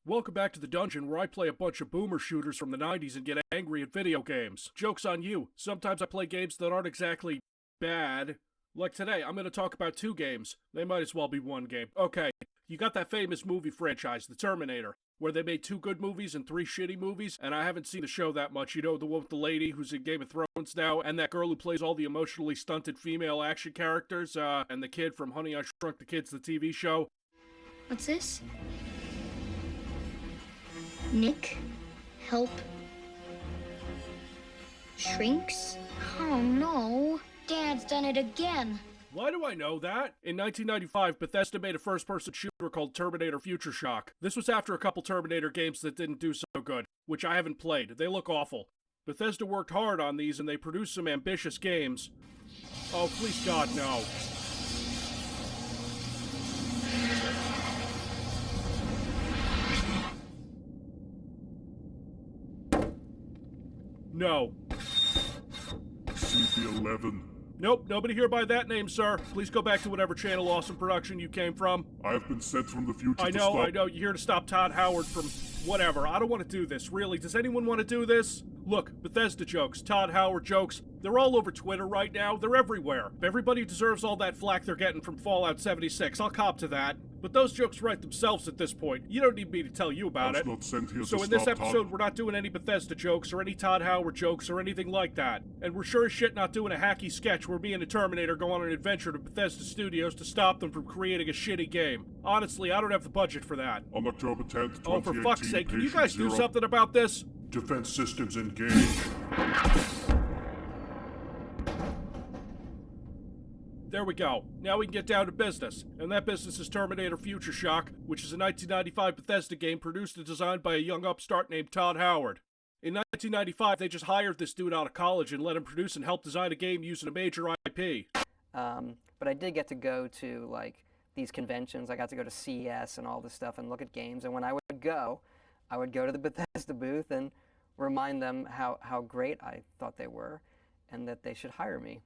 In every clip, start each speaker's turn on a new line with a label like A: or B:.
A: Welcome back to the dungeon where I play a bunch of boomer shooters from the 90s and get angry at video games. Joke's on you. Sometimes I play games that aren't exactly bad. Like today, I'm going to talk about two games. They might as well be one game. Okay, you got that famous movie franchise, The Terminator, where they made 2 good movies and 3 shitty movies, and I haven't seen the show that much. You know, the one with the lady who's in Game of Thrones now, and that girl who plays all the emotionally stunted female action characters, and the kid from Honey, I Shrunk the Kids, the TV show.
B: What's this? Nick, help, shrinks? Oh no, Dad's done it again.
A: Why do I know that? In 1995, Bethesda made a first-person shooter called Terminator Future Shock. This was after a couple Terminator games that didn't do so good, which I haven't played. They look awful. Bethesda worked hard on these and they produced some ambitious games. Oh, please God, no. No.
C: Civvie 11.
A: Nope, nobody here by that name, sir. Please go back to whatever Channel Awesome production you came from.
C: I have been sent from the future
A: I
C: to
A: know,
C: stop...
A: you're here to stop Todd Howard from whatever. I don't want to do this, really. Does anyone want to do this? Look, Bethesda jokes, Todd Howard jokes, they're all over Twitter right now. They're everywhere. Everybody deserves all that flack they're getting from Fallout 76. I'll cop to that. But those jokes write themselves at this point. You don't need me to tell you about it.
C: Not sent here
A: So
C: to
A: in this
C: stop
A: episode,
C: Todd.
A: we're not doing any Bethesda jokes or any Todd Howard jokes or anything like that. And we're sure as shit not doing a hacky sketch where me and the Terminator go on an adventure to Bethesda Studios to stop them from creating a shitty game. Honestly, I don't have the budget for that.
C: On October 10th, 2018,
A: Oh, for fuck's sake, can you
C: Patient
A: guys do
C: Zero.
A: something about this?
C: Defense systems engaged.
A: There we go. Now we can get down to business. And that business is Terminator Future Shock, which is a 1995 Bethesda game produced and designed by a young upstart named Todd Howard. In 1995, they just hired this dude out of college and let him produce and help design a game using a major IP.
D: But I did get to go to, like, these conventions. I got to go to CES and all this stuff and look at games. And when I would go to the Bethesda booth and remind them how great I thought they were and that they should hire me.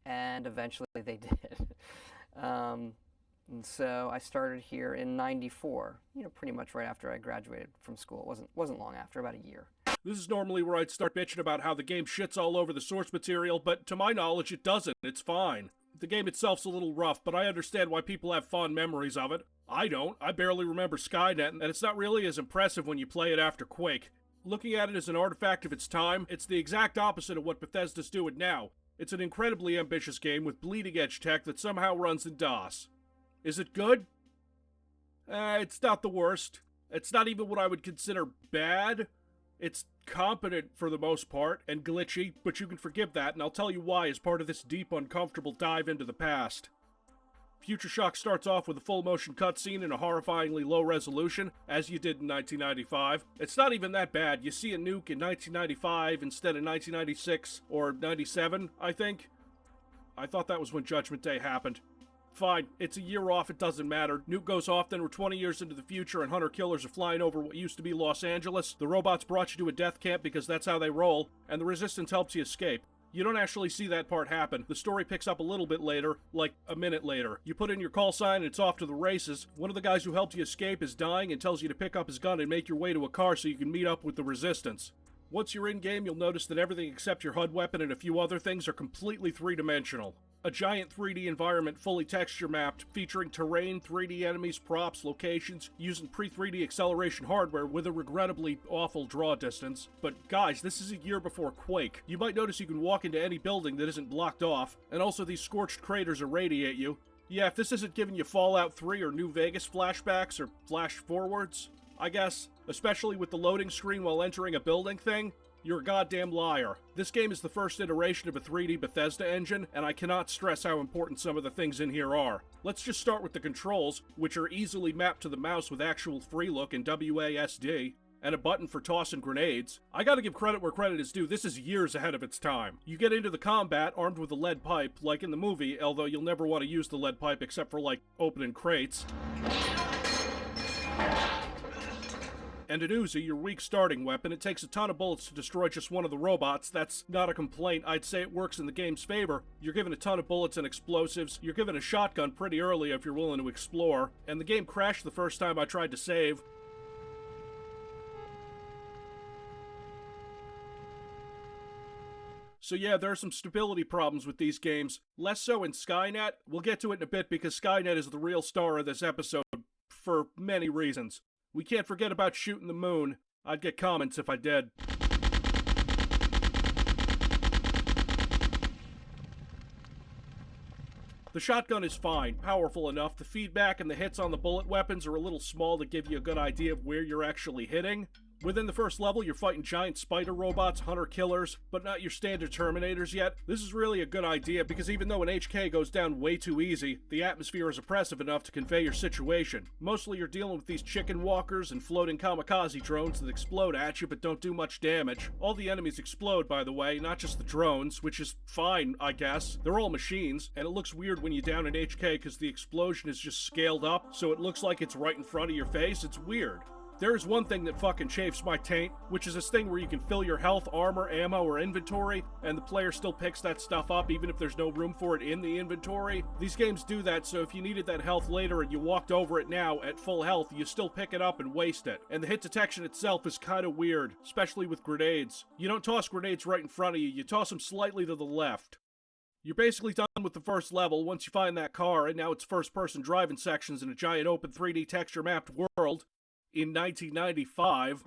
D: And eventually they did. And so I started here in '94, pretty much right after I graduated from school. It wasn't long after, about a year.
A: This is normally where I'd start bitching about how the game shits all over the source material, but to my knowledge it doesn't. It's fine. The game itself's a little rough, but I understand why people have fond memories of it. I don't. I barely remember Skynet, and it's not really as impressive when you play it after Quake. Looking at it as an artifact of its time, it's the exact opposite of what Bethesda's doing now. It's an incredibly ambitious game with bleeding-edge tech that somehow runs in DOS. Is it good? It's not the worst. It's not even what I would consider bad. It's competent for the most part, and glitchy, but you can forgive that, and I'll tell you why as part of this deep, uncomfortable dive into the past. Future Shock starts off with a full-motion cutscene in a horrifyingly low resolution, as you did in 1995. It's not even that bad. You see a nuke in 1995 instead of 1996, or 97, I think. I thought that was when Judgment Day happened. Fine, it's a year off, it doesn't matter. Nuke goes off, then we're 20 years into the future and hunter-killers are flying over what used to be Los Angeles. The robots brought you to a death camp because that's how they roll, and the Resistance helps you escape. You don't actually see that part happen. The story picks up a little bit later, like a minute later. You put in your call sign and it's off to the races. One of the guys who helped you escape is dying and tells you to pick up his gun and make your way to a car so you can meet up with the Resistance. Once you're in-game, you'll notice that everything except your HUD weapon and a few other things are completely three-dimensional. A giant 3D environment fully texture-mapped, featuring terrain, 3D enemies, props, locations, using pre-3D acceleration hardware with a regrettably awful draw distance. But guys, this is a year before Quake. You might notice you can walk into any building that isn't blocked off, and also these scorched craters irradiate you. Yeah, if this isn't giving you Fallout 3 or New Vegas flashbacks or flash-forwards, I guess, especially with the loading screen while entering a building thing, you're a goddamn liar. This game is the first iteration of a 3D Bethesda engine, and I cannot stress how important some of the things in here are. Let's just start with the controls, which are easily mapped to the mouse with actual free look and WASD, and a button for tossing grenades. I gotta give credit where credit is due, this is years ahead of its time. You get into the combat armed with a lead pipe, like in the movie, although you'll never want to use the lead pipe except for, like, opening crates. And an Uzi, your weak starting weapon. It takes a ton of bullets to destroy just one of the robots. That's not a complaint. I'd say it works in the game's favor. You're given a ton of bullets and explosives. You're given a shotgun pretty early if you're willing to explore. And the game crashed the first time I tried to save. So yeah, there are some stability problems with these games. Less so in Skynet. We'll get to it in a bit because Skynet is the real star of this episode for many reasons. We can't forget about shooting the moon. I'd get comments if I did. The shotgun is fine, powerful enough. The feedback and the hits on the bullet weapons are a little small to give you a good idea of where you're actually hitting. Within the first level, you're fighting giant spider robots, hunter-killers, but not your standard Terminators yet. This is really a good idea because even though an HK goes down way too easy, the atmosphere is oppressive enough to convey your situation. Mostly you're dealing with these chicken walkers and floating kamikaze drones that explode at you but don't do much damage. All the enemies explode, by the way, not just the drones, which is fine, I guess. They're all machines, and it looks weird when you down an HK because the explosion is just scaled up, so it looks like it's right in front of your face. It's weird. There is one thing that fucking chafes my taint, which is this thing where you can fill your health, armor, ammo, or inventory, and the player still picks that stuff up even if there's no room for it in the inventory. These games do that, so if you needed that health later and you walked over it now at full health, you still pick it up and waste it. And the hit detection itself is kinda weird, especially with grenades. You don't toss grenades right in front of you, you toss them slightly to the left. You're basically done with the first level once you find that car, and now it's first-person driving sections in a giant open 3D texture-mapped world. In 1995.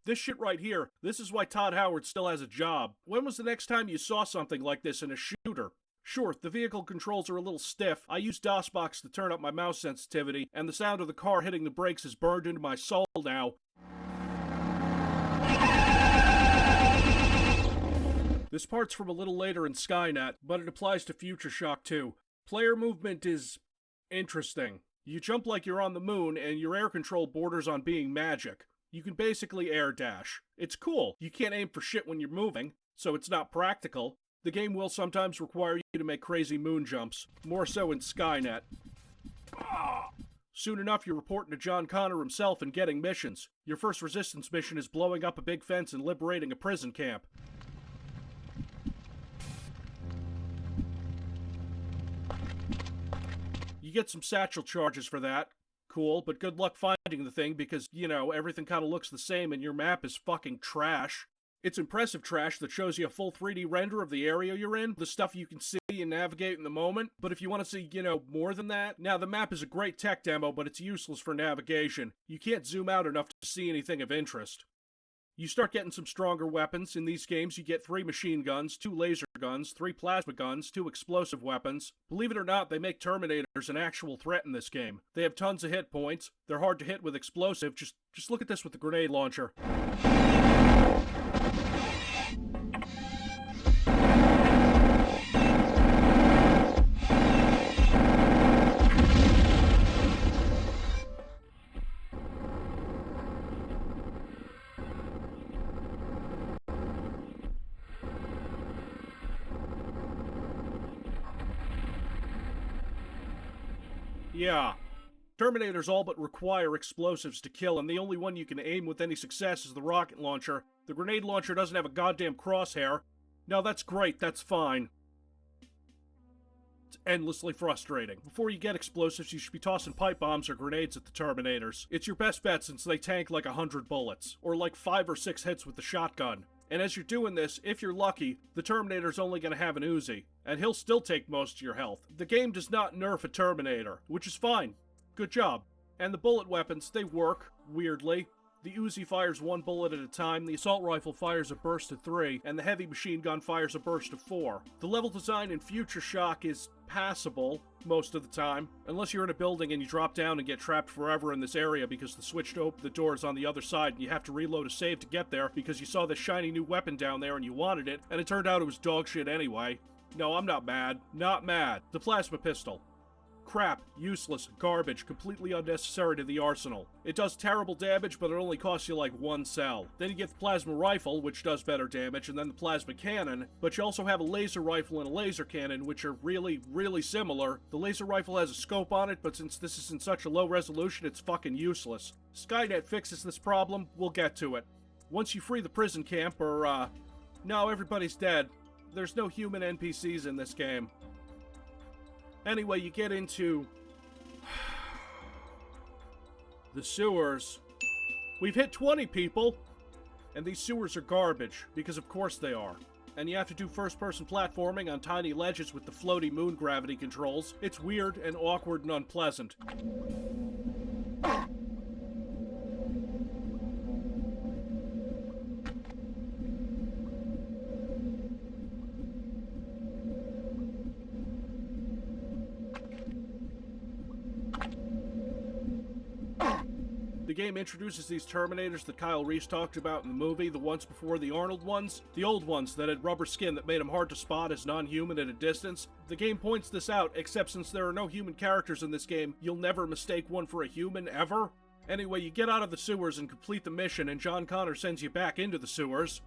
A: This shit right here, this is why Todd Howard still has a job. When was the next time you saw something like this in a shooter? Sure, the vehicle controls are a little stiff. I use DOSBox to turn up my mouse sensitivity, and the sound of the car hitting the brakes is burned into my soul now. This part's from a little later in Skynet, but it applies to Future Shock too. Player movement is interesting. You jump like you're on the moon, and your air control borders on being magic. You can basically air dash. It's cool. You can't aim for shit when you're moving, so it's not practical. The game will sometimes require you to make crazy moon jumps, more so in Skynet. Soon enough, you're reporting to John Connor himself and getting missions. Your first resistance mission is blowing up a big fence and liberating a prison camp. You get some satchel charges for that. Cool, but good luck finding the thing because, you know, everything kind of looks the same and your map is fucking trash. It's impressive trash that shows you a full 3D render of the area you're in, the stuff you can see and navigate in the moment, but if you want to see, you know, more than that, now the map is a great tech demo, but it's useless for navigation. You can't zoom out enough to see anything of interest. You start getting some stronger weapons. In these games, you get 3 machine guns, 2 laser guns, 3 plasma guns, 2 explosive weapons. Believe it or not, they make Terminators an actual threat in this game. They have tons of hit points. They're hard to hit with explosive. Just look at this with the grenade launcher. Yeah. Terminators all but require explosives to kill, and the only one you can aim with any success is the rocket launcher. The grenade launcher doesn't have a goddamn crosshair. Now that's great, that's fine. It's endlessly frustrating. Before you get explosives, you should be tossing pipe bombs or grenades at the Terminators. It's your best bet since they tank like 100 bullets, or like 5 or 6 hits with the shotgun. And as you're doing this, if you're lucky, the Terminator's only going to have an Uzi, and he'll still take most of your health. The game does not nerf a Terminator, which is fine. Good job. And the bullet weapons, they work, weirdly. The Uzi fires 1 bullet at a time, the assault rifle fires a burst of 3, and the heavy machine gun fires a burst of 4. The level design in Future Shock is passable most of the time, unless you're in a building and you drop down and get trapped forever in this area because the switch to open the door is on the other side and you have to reload a save to get there because you saw this shiny new weapon down there and you wanted it, and it turned out it was dog shit anyway. No, I'm not mad. Not mad. The plasma pistol. Crap, useless, garbage, completely unnecessary to the arsenal. It does terrible damage, but it only costs you like 1 cell. Then you get the plasma rifle, which does better damage, and then the plasma cannon, but you also have a laser rifle and a laser cannon, which are really, really similar. The laser rifle has a scope on it, but since this is in such a low resolution, it's fucking useless. Skynet fixes this problem, we'll get to it. Once you free the prison camp, or, no, everybody's dead. there's no human NPCs in this game. Anyway, you get into the sewers. We've hit 20 people, and these sewers are garbage, because of course they are. And you have to do first-person platforming on tiny ledges with the floaty moon gravity controls. It's weird and awkward and unpleasant. The game introduces these Terminators that Kyle Reese talked about in the movie, the ones before the Arnold ones, the old ones that had rubber skin that made them hard to spot as non-human at a distance. The game points this out, except since there are no human characters in this game, you'll never mistake one for a human, ever. Anyway, you get out of the sewers and complete the mission, and John Connor sends you back into the sewers.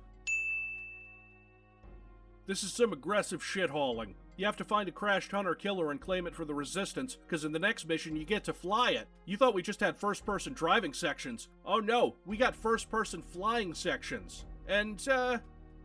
A: This is some aggressive shit-hauling. You have to find a crashed hunter-killer and claim it for the Resistance, because in the next mission you get to fly it. You thought we just had first-person driving sections. Oh no, we got first-person flying sections. And,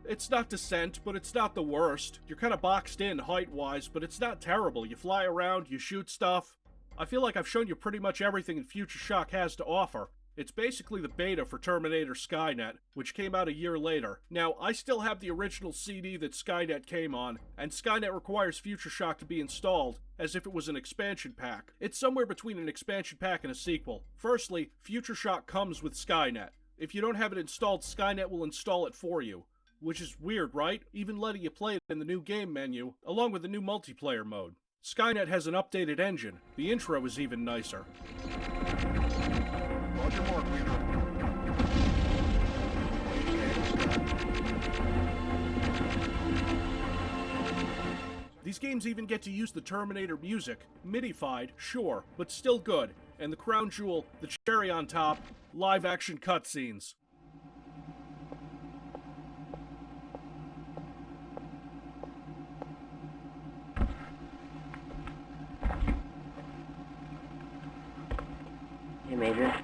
A: it's not Descent, but it's not the worst. You're kind of boxed in height-wise, but it's not terrible. You fly around, you shoot stuff. I feel like I've shown you pretty much everything Future Shock has to offer. It's basically the beta for Terminator Skynet, which came out a year later. Now, I still have the original CD that Skynet came on, and Skynet requires Future Shock to be installed, as if it was an expansion pack. It's somewhere between an expansion pack and a sequel. Firstly, Future Shock comes with Skynet. If you don't have it installed, Skynet will install it for you. Which is weird, right? Even letting you play it in the new game menu, along with the new multiplayer mode. Skynet has an updated engine. The intro is even nicer. Roger mark, Reader. These games even get to use the Terminator music. MIDI-fied, sure, but still good. And the crown jewel, the cherry on top, live-action cutscenes.
E: Hey, Major.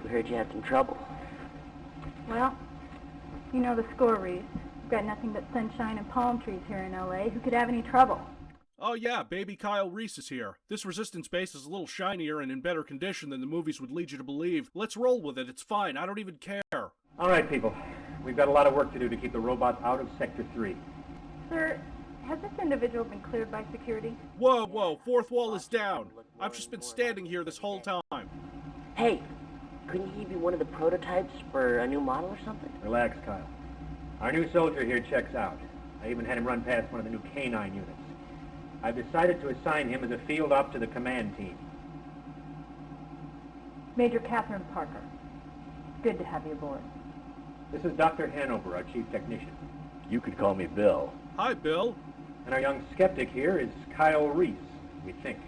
E: We heard you had some trouble.
F: Well, you know the score, Reese. We've got nothing but sunshine and palm trees here in L.A. Who could have any trouble?
A: Oh yeah, baby Kyle Reese is here. This Resistance base is a little shinier and in better condition than the movies would lead you to believe. Let's roll with it, it's fine, I don't even care.
G: All right, people. We've got a lot of work to do to keep the robots out of Sector 3.
F: Sir, has this individual been cleared by security?
A: Whoa, whoa, fourth wall is down. I've just been standing here this whole time.
E: Hey, couldn't he be one of the prototypes for a new model or something?
G: Relax, Kyle. Our new soldier here checks out. I even had him run past one of the new K9 units. I've decided to assign him as a field op to the command team.
F: Major Catherine Parker. Good to have you aboard.
G: This is Dr. Hanover, our chief technician.
H: You could call me Bill.
A: Hi, Bill.
G: And our young skeptic here is Kyle Reese, we think.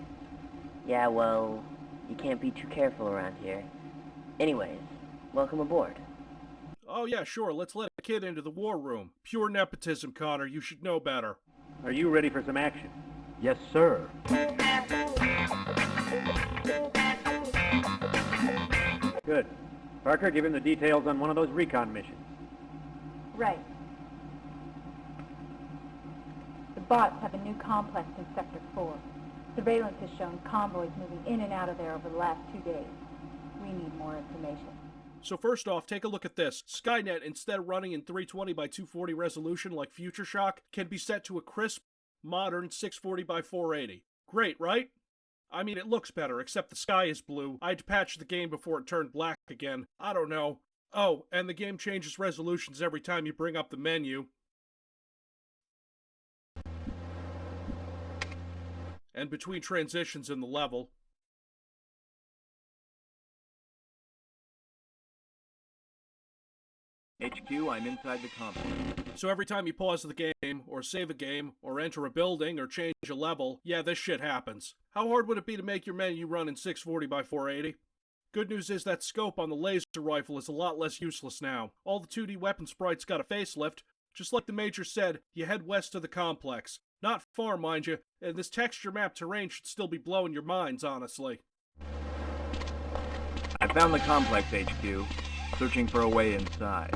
E: Yeah, well, you can't be too careful around here. Anyways, welcome aboard.
A: Oh yeah, sure, let's let a kid into the war room. Pure nepotism, Connor, you should know better.
G: Are you ready for some action?
H: Yes, sir.
G: Good. Parker, give him the details on one of those recon missions.
F: Right. The bots have a new complex in Sector 4. Surveillance has shown convoys moving in and out of there over the last 2 days. We need more information.
A: So first off, take a look at this. Skynet, instead of running in 320 by 240 resolution like Future Shock, can be set to a crisp, modern 640 by 480. Great, right? I mean, it looks better, except the sky is blue. I had to patch the game before it turned black again. I don't know. Oh, and the game changes resolutions every time you bring up the menu. And between transitions in the level.
H: HQ, I'm inside the complex.
A: So every time you pause the game, or save a game, or enter a building, or change a level, yeah, this shit happens. How hard would it be to make your menu run in 640 by 480? Good news is that scope on the laser rifle is a lot less useless now. All the 2D weapon sprites got a facelift. Just like the Major said, you head west to the complex. Not far, mind you, and this texture map terrain should still be blowing your minds, honestly.
H: I found the complex, HQ. Searching for a way inside.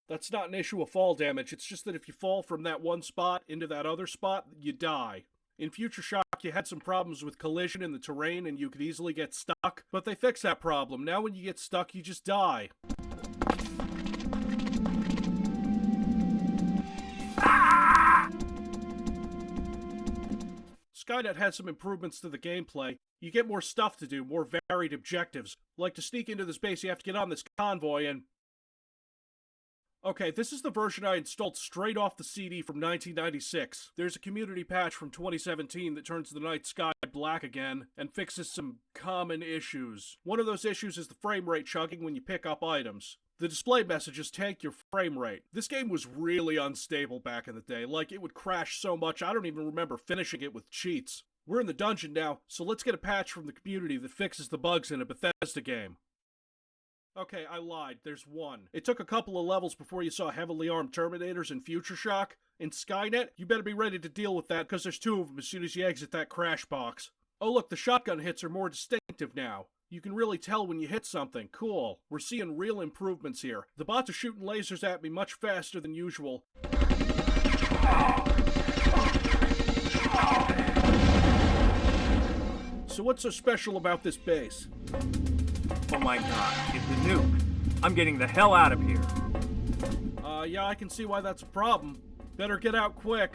A: That's not an issue of fall damage, it's just that if you fall from that one spot into that other spot, you die. In Future Shock, you had some problems with collision in the terrain and you could easily get stuck, but they fixed that problem. Now when you get stuck, you just die. Skynet has some improvements to the gameplay. You get more stuff to do, more varied objectives. Like to sneak into this base, you have to get on this convoy and... Okay, this is the version I installed straight off the CD from 1996. There's a community patch from 2017 that turns the night sky black again and fixes some common issues. One of those issues is the frame rate chugging when you pick up items. The display messages tank your frame rate. This game was really unstable back in the day. Like, it would crash so much, I don't even remember finishing it with cheats. We're in the dungeon now, so let's get a patch from the community that fixes the bugs in a Bethesda game. Okay, I lied. There's one. It took a couple of levels before you saw heavily armed Terminators in Future Shock. In Skynet, you better be ready to deal with that, because there's two of them as soon as you exit that crash box. Oh look, the shotgun hits are more distinctive now. You can really tell when you hit something. Cool. We're seeing real improvements here. The bots are shooting lasers at me much faster than usual. So what's so special about this base?
H: Oh my god, it's a nuke. I'm getting the hell out of here.
A: Yeah, I can see why that's a problem. Better get out quick.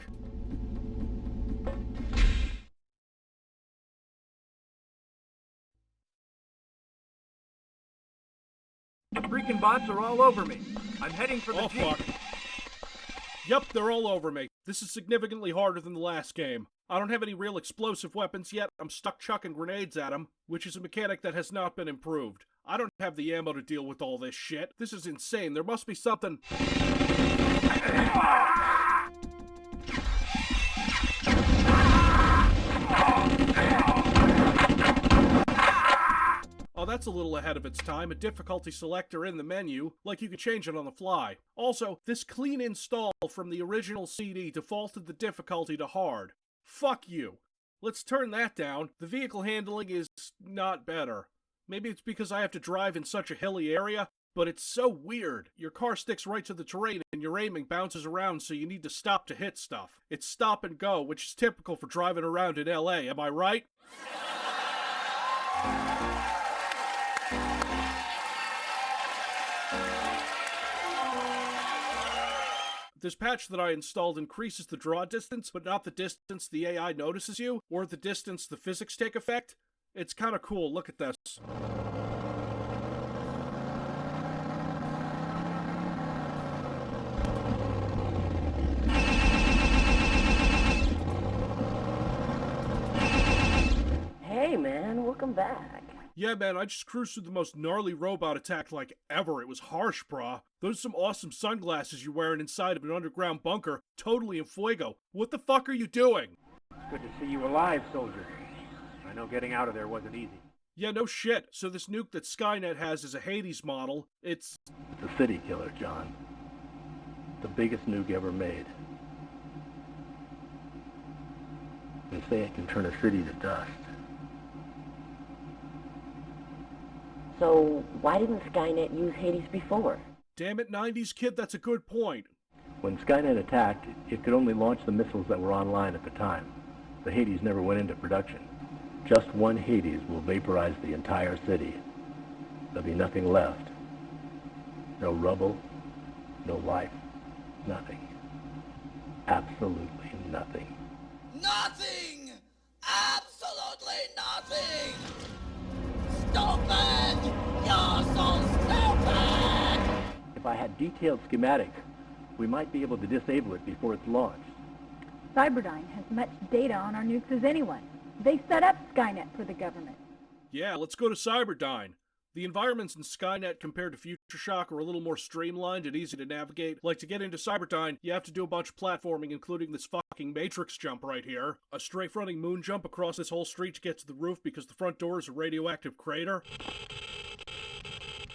H: The freaking bots are all over me. I'm heading for the
A: Oh,
H: Jeep.
A: fuck. Yep, they're all over me. This is significantly harder than the last game. I don't have any real explosive weapons yet. I'm stuck chucking grenades at them, which is a mechanic that has not been improved. I don't have the ammo to deal with all this shit. This is insane. There must be something... Oh, that's a little ahead of its time. A difficulty selector in the menu, like you could change it on the fly. Also, this clean install from the original CD defaulted the difficulty to hard. Fuck you. Let's turn that down. The vehicle handling is not better. Maybe it's because I have to drive in such a hilly area, but it's so weird. Your car sticks right to the terrain and your aiming bounces around, so you need to stop to hit stuff. It's stop and go, which is typical for driving around in LA, am I right? This patch that I installed increases the draw distance, but not the distance the AI notices you, or the distance the physics take effect. It's kinda cool, look at this.
E: Hey man, welcome back.
A: Yeah, man, I just cruised through the most gnarly robot attack like ever. It was harsh, brah. Those are some awesome sunglasses you're wearing inside of an underground bunker, totally in fuego. What the fuck are you doing?
G: It's good to see you alive, soldier. I know getting out of there wasn't easy.
A: Yeah, no shit. So this nuke that Skynet has is a Hades model. It's
H: It's a city killer, John. The biggest nuke ever made. They say it can turn a city to dust.
E: So, why didn't Skynet use Hades before?
A: damn it, 90s kid, that's a good point.
H: When Skynet attacked, it could only launch the missiles that were online at the time. The Hades never went into production. Just one Hades will vaporize the entire city. There'll be nothing left. No rubble, no life, nothing. Absolutely nothing.
I: Nothing! Absolutely nothing! Stupid! You're so stupid!
H: If I had detailed schematics, we might be able to disable it before it's launched.
F: Cyberdyne has much data on our nukes as anyone. They set up Skynet for the government.
A: Yeah, let's go to Cyberdyne. The environments in Skynet compared to Future Shock are a little more streamlined and easy to navigate. Like, to get into Cyberdyne, you have to do a bunch of platforming, including this fucking Matrix jump right here. A strafe-running moon jump across this whole street to get to the roof because the front door is a radioactive crater.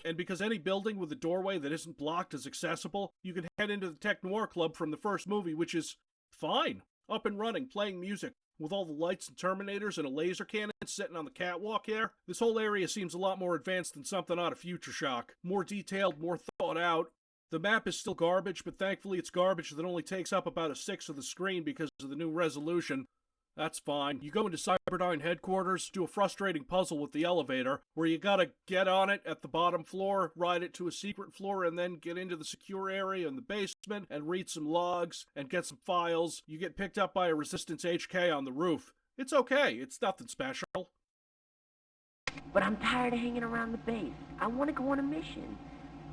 A: And because any building with a doorway that isn't blocked is accessible, you can head into the Tech Noir Club from the first movie, which is fine. Up and running, playing music, with all the lights and Terminators and a laser cannon sitting on the catwalk here. This whole area seems a lot more advanced than something out of Future Shock. More detailed, more thought out. The map is still garbage, but thankfully it's garbage that only takes up about a sixth of the screen because of the new resolution. That's fine. You go into Cyberdyne headquarters, do a frustrating puzzle with the elevator, where you gotta get on it at the bottom floor, ride it to a secret floor, and then get into the secure area in the basement, and read some logs, and get some files. You get picked up by a Resistance HK on the roof. It's okay, it's nothing special.
E: But I'm tired of hanging around the base. I want to go on a mission.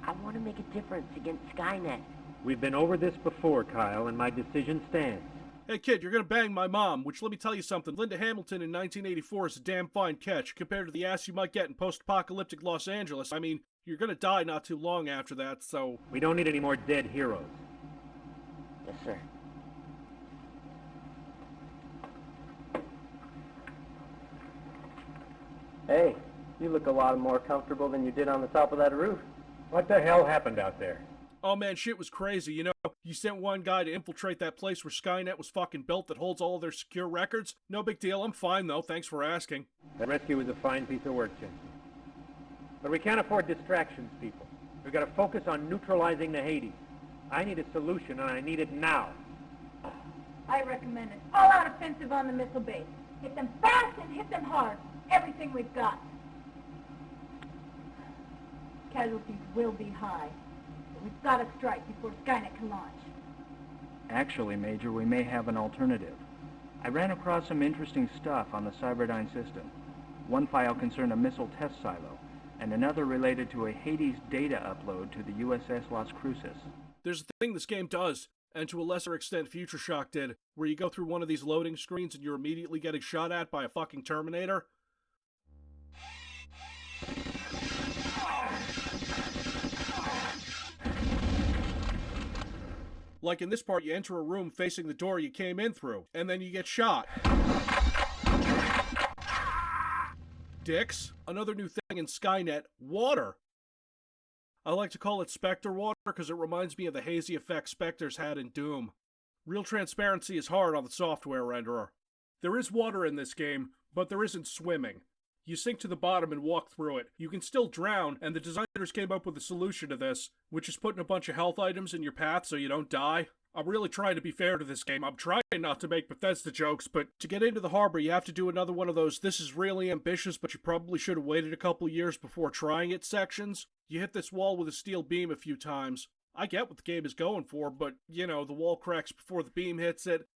E: I want to make a difference against Skynet.
G: We've been over this before, Kyle, and my decision stands.
A: Hey kid, you're gonna bang my mom, which let me tell you something, Linda Hamilton in 1984 is a damn fine catch compared to the ass you might get in post-apocalyptic Los Angeles. I mean, you're gonna die not too long after that, so...
G: We don't need any more dead heroes.
E: Yes, sir.
D: Hey, you look a lot more comfortable than you did on the top of that roof.
G: What the hell happened out there?
A: Oh man, shit was crazy, you know? You sent one guy to infiltrate that place where Skynet was fucking built that holds all of their secure records? No big deal, I'm fine though, thanks for asking.
G: That rescue was a fine piece of work, Jensen. But we can't afford distractions, people. We've got to focus on neutralizing the Hades. I need a solution, and I need it now.
F: I recommend an all-out offensive on the missile base. Hit them fast and hit them hard. Everything we've got. Casualties will be high. But we've got to strike before Skynet can launch.
J: Actually, Major, we may have an alternative. I ran across some interesting stuff on the Cyberdyne system. One file concerned a missile test silo, and another related to a Hades data upload to the USS Las Cruces.
A: There's a thing this game does, and to a lesser extent Future Shock did, where you go through one of these loading screens and you're immediately getting shot at by a fucking Terminator. Like in this part, you enter a room facing the door you came in through, and then you get shot. Dicks. Another new thing in Skynet, water. I like to call it Spectre water because it reminds me of the hazy effect Spectres had in Doom. Real transparency is hard on the software renderer. There is water in this game, but there isn't swimming. You sink to the bottom and walk through it. You can still drown, and the designers came up with a solution to this, which is putting a bunch of health items in your path so you don't die. I'm really trying to be fair to this game. I'm trying not to make Bethesda jokes, but to get into the harbor, you have to do another one of those "this is really ambitious, but you probably should have waited a couple years before trying it" sections. You hit this wall with a steel beam a few times. I get what the game is going for, but, you know, the wall cracks before the beam hits it.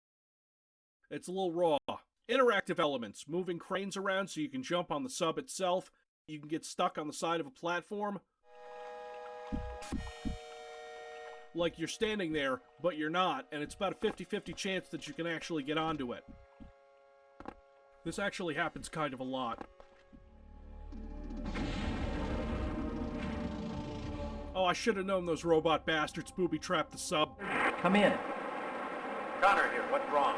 A: It's a little raw. Interactive elements, moving cranes around so you can jump on the sub itself. You can get stuck on the side of a platform. Like you're standing there, but you're not, and it's about a 50-50 chance that you can actually get onto it. This actually happens kind of a lot. Oh, I should have known those robot bastards booby-trapped the sub.
J: Come in.
G: Connor here, what's wrong?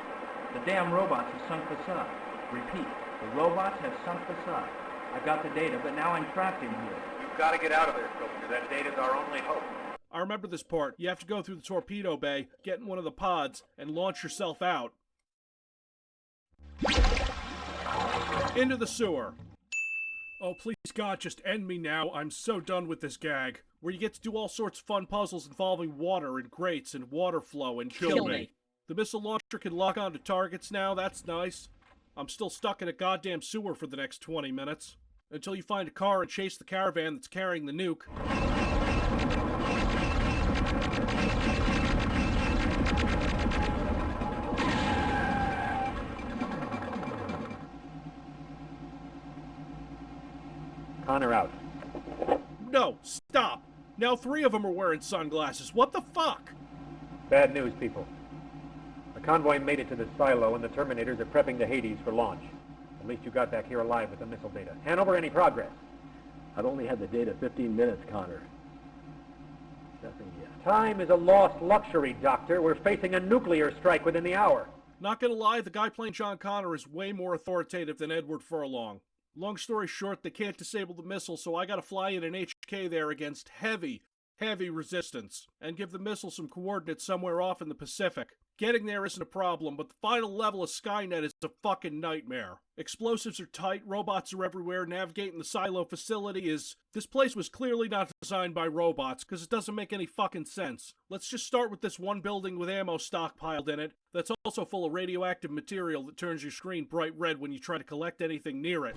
J: The damn robots have sunk the sub. Repeat, the robots have sunk the sub. I've got the data, but now I'm trapped in here.
G: You've got to get out of there, Soldier. That data's our only hope.
A: I remember this part. You have to go through the torpedo bay, get in one of the pods, and launch yourself out. Into the sewer. Oh, please God, just end me now. I'm so done with this gag. Where you get to do all sorts of fun puzzles involving water and grates and water flow and kill me. The missile launcher can lock onto targets now, that's nice. I'm still stuck in a goddamn sewer for the next 20 minutes. Until you find a car and chase the caravan that's carrying the nuke.
G: Connor out.
A: No, stop! Now 3 of them are wearing sunglasses. What the fuck?
G: Bad news, people. The convoy made it to the silo, and the Terminators are prepping the Hades for launch. At least you got back here alive with the missile data. Hanover, any progress?
H: I've only had the data 15 minutes, Connor. Nothing yet.
G: Time is a lost luxury, Doctor. We're facing a nuclear strike within the hour.
A: Not gonna lie, the guy playing John Connor is way more authoritative than Edward Furlong. Long story short, they can't disable the missile, so I gotta fly in an HK there against heavy resistance, and give the missile some coordinates somewhere off in the Pacific. Getting there isn't a problem, but the final level of Skynet is a fucking nightmare. Explosives are tight, robots are everywhere, navigating the silo facility is... This place was clearly not designed by robots, because it doesn't make any fucking sense. Let's just start with this one building with ammo stockpiled in it, that's also full of radioactive material that turns your screen bright red when you try to collect anything near it.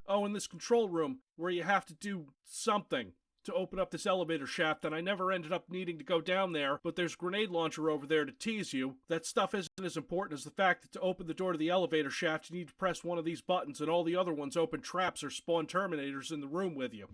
A: Oh, and this control room, where you have to do something to open up this elevator shaft, and I never ended up needing to go down there, but there's a grenade launcher over there to tease you. That stuff isn't as important as the fact that to open the door to the elevator shaft, you need to press one of these buttons, and all the other ones open traps or spawn Terminators in the room with you.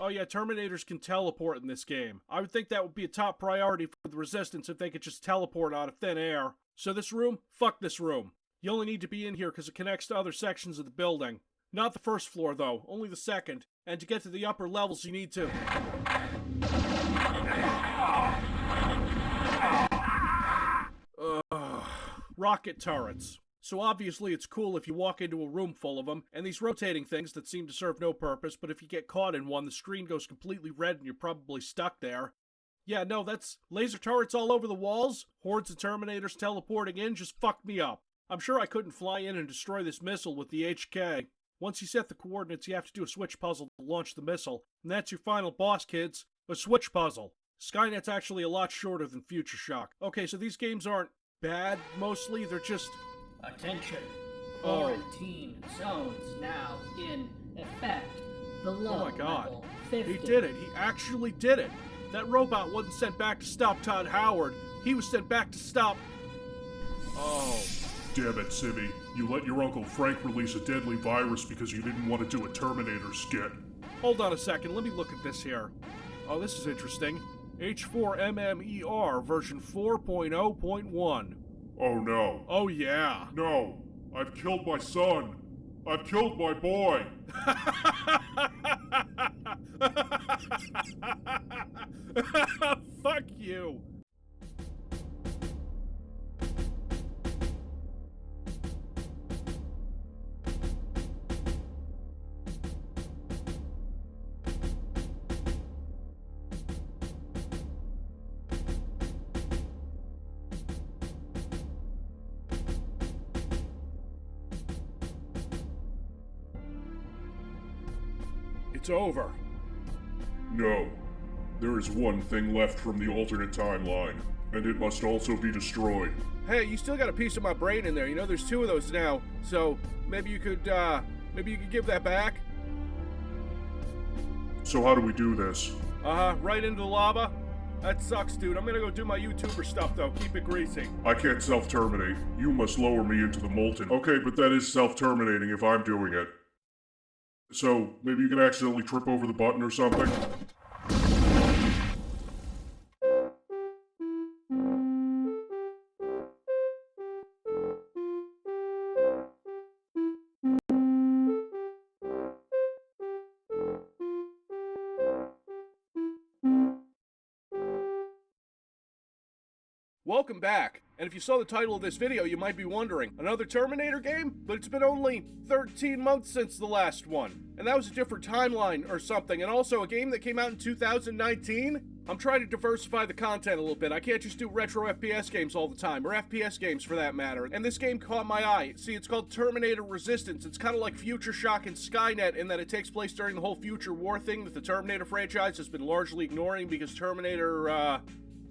A: Oh yeah, Terminators can teleport in this game. I would think that would be a top priority for the Resistance if they could just teleport out of thin air. So this room? Fuck this room. You only need to be in here because it connects to other sections of the building. Not the first floor, though, only the second. And to get to the upper levels, you need to... rocket turrets. So obviously it's cool if you walk into a room full of them, and these rotating things that seem to serve no purpose, but if you get caught in one, the screen goes completely red and you're probably stuck there. Yeah, no, that's laser turrets all over the walls, hordes of Terminators teleporting in, just fucked me up. I'm sure I couldn't fly in and destroy this missile with the HK. Once you set the coordinates, you have to do a switch puzzle to launch the missile, and that's your final boss, kids. A switch puzzle. Skynet's actually a lot shorter than Future Shock. Okay, so these games aren't bad, mostly, they're just...
K: Attention. Quarantine zones now in effect. Below
A: oh my god.
K: level 50.
A: He did it. He actually did it. That robot wasn't sent back to stop Todd Howard. He was sent back to stop... Oh...
C: Damn it, Civvie. You let your Uncle Frank release a deadly virus because you didn't want to do a Terminator skit.
A: Hold on a second, let me look at this here. Oh, this is interesting. H4MMER version 4.0.1.
C: Oh no.
A: Oh yeah.
C: No. I've killed my son. I've killed my boy.
A: Fuck you. It's over.
C: No. There is one thing left from the alternate timeline, and it must also be destroyed.
A: Hey, you still got a piece of my brain in there. You know, there's two of those now, so maybe you could give that back?
C: So how do we do this?
A: Right into the lava? That sucks, dude. I'm gonna go do my YouTuber stuff, though. Keep it greasy.
C: I can't self-terminate. You must lower me into the molten. Okay, but that is self-terminating if I'm doing it. So, maybe you can accidentally trip over the button or something?
A: Welcome back. And if you saw the title of this video, you might be wondering, another Terminator game? But it's been only 13 months since the last one. And that was a different timeline or something, and also a game that came out in 2019? I'm trying to diversify the content a little bit. I can't just do retro FPS games all the time, or FPS games for that matter. And this game caught my eye. See, it's called Terminator Resistance. It's kind of like Future Shock and Skynet in that it takes place during the whole future war thing that the Terminator franchise has been largely ignoring because Terminator,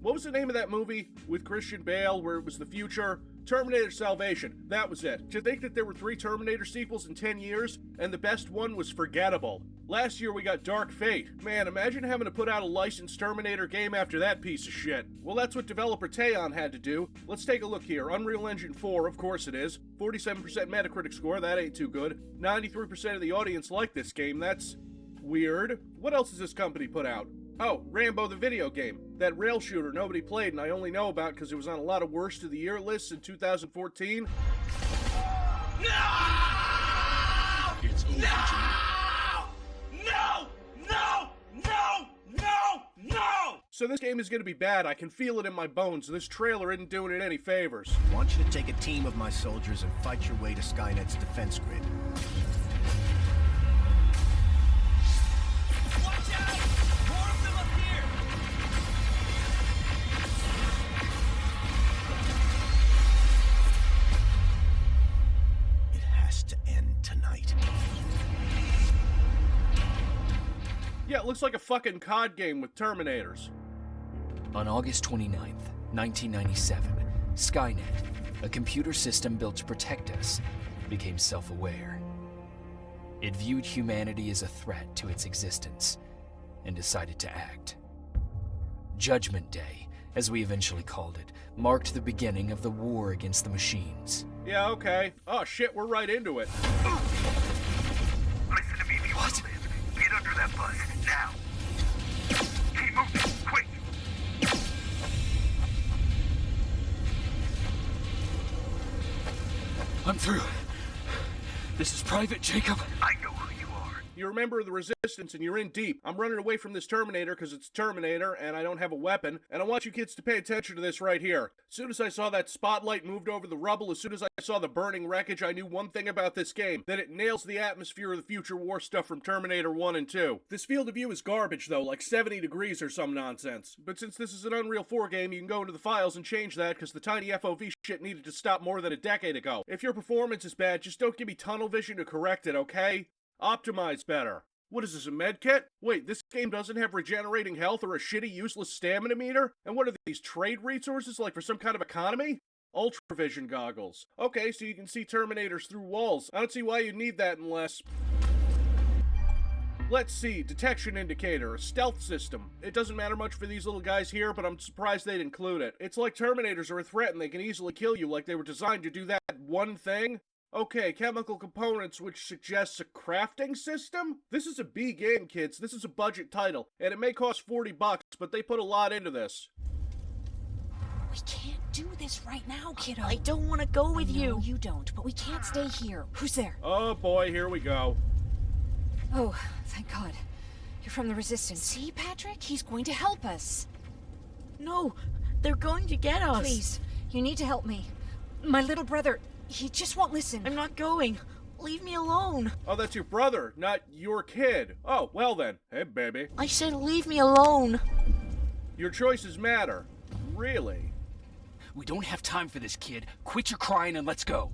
A: what was the name of that movie with Christian Bale where it was the future? Terminator Salvation. That was it. To think that there were 3 Terminator sequels in 10 years, and the best one was forgettable. Last year we got Dark Fate. Man, imagine having to put out a licensed Terminator game after that piece of shit. Well, that's what developer Teon had to do. Let's take a look here. Unreal Engine 4, of course it is. 47% Metacritic score, that ain't too good. 93% of the audience like this game, that's weird. What else has this company put out? Oh, Rambo the video game. That rail shooter nobody played and I only know about because it was on a lot of worst of the year lists in 2014.
I: No!
C: It's over.
I: No! No! No! No! No!
A: So this game is going to be bad. I can feel it in my bones. This trailer isn't doing it any favors.
L: I want you to take a team of my soldiers and fight your way to Skynet's defense grid.
A: looks like a fucking COD game with Terminators.
M: On August 29th, 1997, Skynet, a computer system built to protect us, became self-aware. It viewed humanity as a threat to its existence and decided to act. Judgment Day, as we eventually called it, marked the beginning of the war against the machines.
A: Yeah, okay. Oh shit, we're right into it.
I: Listen to me if you want to live. Get under that bus, now. Keep moving, quick.
M: I'm through. This is Private Jacob.
I: I know who you are.
A: You're a member of the Resistance and you're in deep. I'm running away from this Terminator because it's Terminator and I don't have a weapon, and I want you kids to pay attention to this right here. As soon as I saw that spotlight moved over the rubble, as soon as I saw the burning wreckage, I knew one thing about this game, that it nails the atmosphere of the future war stuff from Terminator 1 and 2. This field of view is garbage though, like 70 degrees or some nonsense. But since this is an Unreal 4 game, you can go into the files and change that because the tiny FOV shit needed to stop more than a decade ago. If your performance is bad, just don't give me tunnel vision to correct it, okay? Optimize better. What is this, a med kit? Wait, this game doesn't have regenerating health or a shitty useless stamina meter? And what are these, trade resources like for some kind of economy? Ultravision goggles. Okay, so you can see Terminators through walls. I don't see why you'd need that unless... Let's see, detection indicator, a stealth system. It doesn't matter much for these little guys here, but I'm surprised they'd include it. It's like Terminators are a threat and they can easily kill you, like they were designed to do that one thing. Okay, chemical components, which suggests a crafting system? This is a B game, kids. This is a budget title, and it may cost $40, but they put a lot into this.
N: We can't do this right now, kiddo.
O: I don't want to go with you.
N: No, you don't, but we can't stay here. Who's there?
A: Oh boy, here we go.
N: Oh, thank God. You're from the Resistance. See, Patrick? He's going to help us.
O: No, they're going to get us.
N: Please, you need to help me. My little brother, he just won't listen.
O: I'm not going. Leave me alone.
A: Oh, that's your brother, not your kid. Oh, well then. Hey, baby.
O: I said leave me alone.
A: Your choices matter. Really?
M: We don't have time for this, kid. Quit your crying and let's go.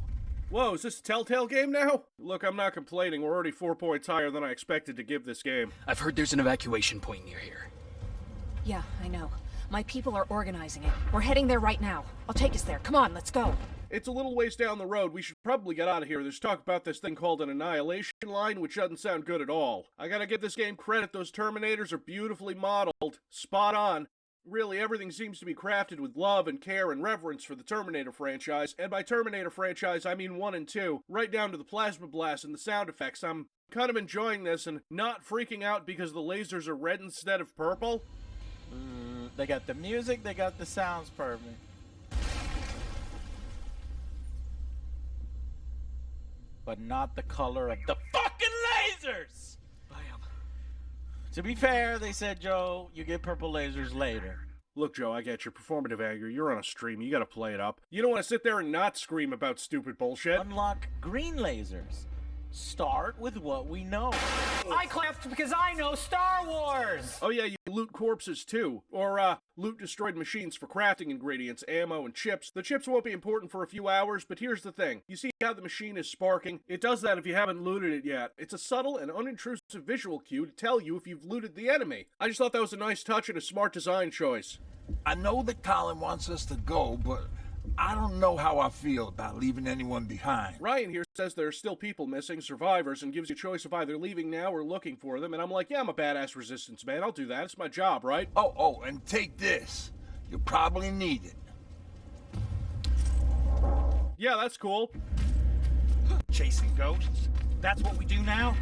A: Whoa, is this a Telltale game now? Look, I'm not complaining. We're already 4 points higher than I expected to give this game.
M: I've heard there's an evacuation point near here.
N: Yeah, I know. My people are organizing it. We're heading there right now. I'll take us there. Come on, let's go.
A: It's a little ways down the road. We should probably get out of here. There's talk about this thing called an Annihilation line, which doesn't sound good at all. I gotta give this game credit. Those Terminators are beautifully modeled. Spot on. Really, everything seems to be crafted with love and care and reverence for the Terminator franchise. And by Terminator franchise, I mean 1 and 2. Right down to the plasma blast and the sound effects. I'm kind of enjoying this and not freaking out because the lasers are red instead of purple.
P: They got the music, they got the sounds perfect. But not the color of the fucking lasers!
M: Bam.
P: To be fair, they said, Joe, you get purple lasers later.
A: Look, Joe, I get your performative anger. You're on a stream. You gotta play it up. You don't want to sit there and not scream about stupid bullshit.
P: Unlock green lasers. Start with what we know.
K: I clapped because I know Star Wars!
A: Oh yeah, you loot corpses too. Or, loot destroyed machines for crafting ingredients, ammo, and chips. The chips won't be important for a few hours, but here's the thing. You see how the machine is sparking? It does that if you haven't looted it yet. It's a subtle and unintrusive visual cue to tell you if you've looted the enemy. I just thought that was a nice touch and a smart design choice.
Q: I know that Colin wants us to go, but I don't know how I feel about leaving anyone behind.
A: Ryan here says there are still people missing, survivors, and gives you a choice of either leaving now or looking for them, and I'm like, yeah, I'm a badass resistance man, I'll do that, it's my job, right?
Q: Oh, and take this. You probably need it.
A: Yeah, that's cool.
R: Chasing ghosts? That's what we do now?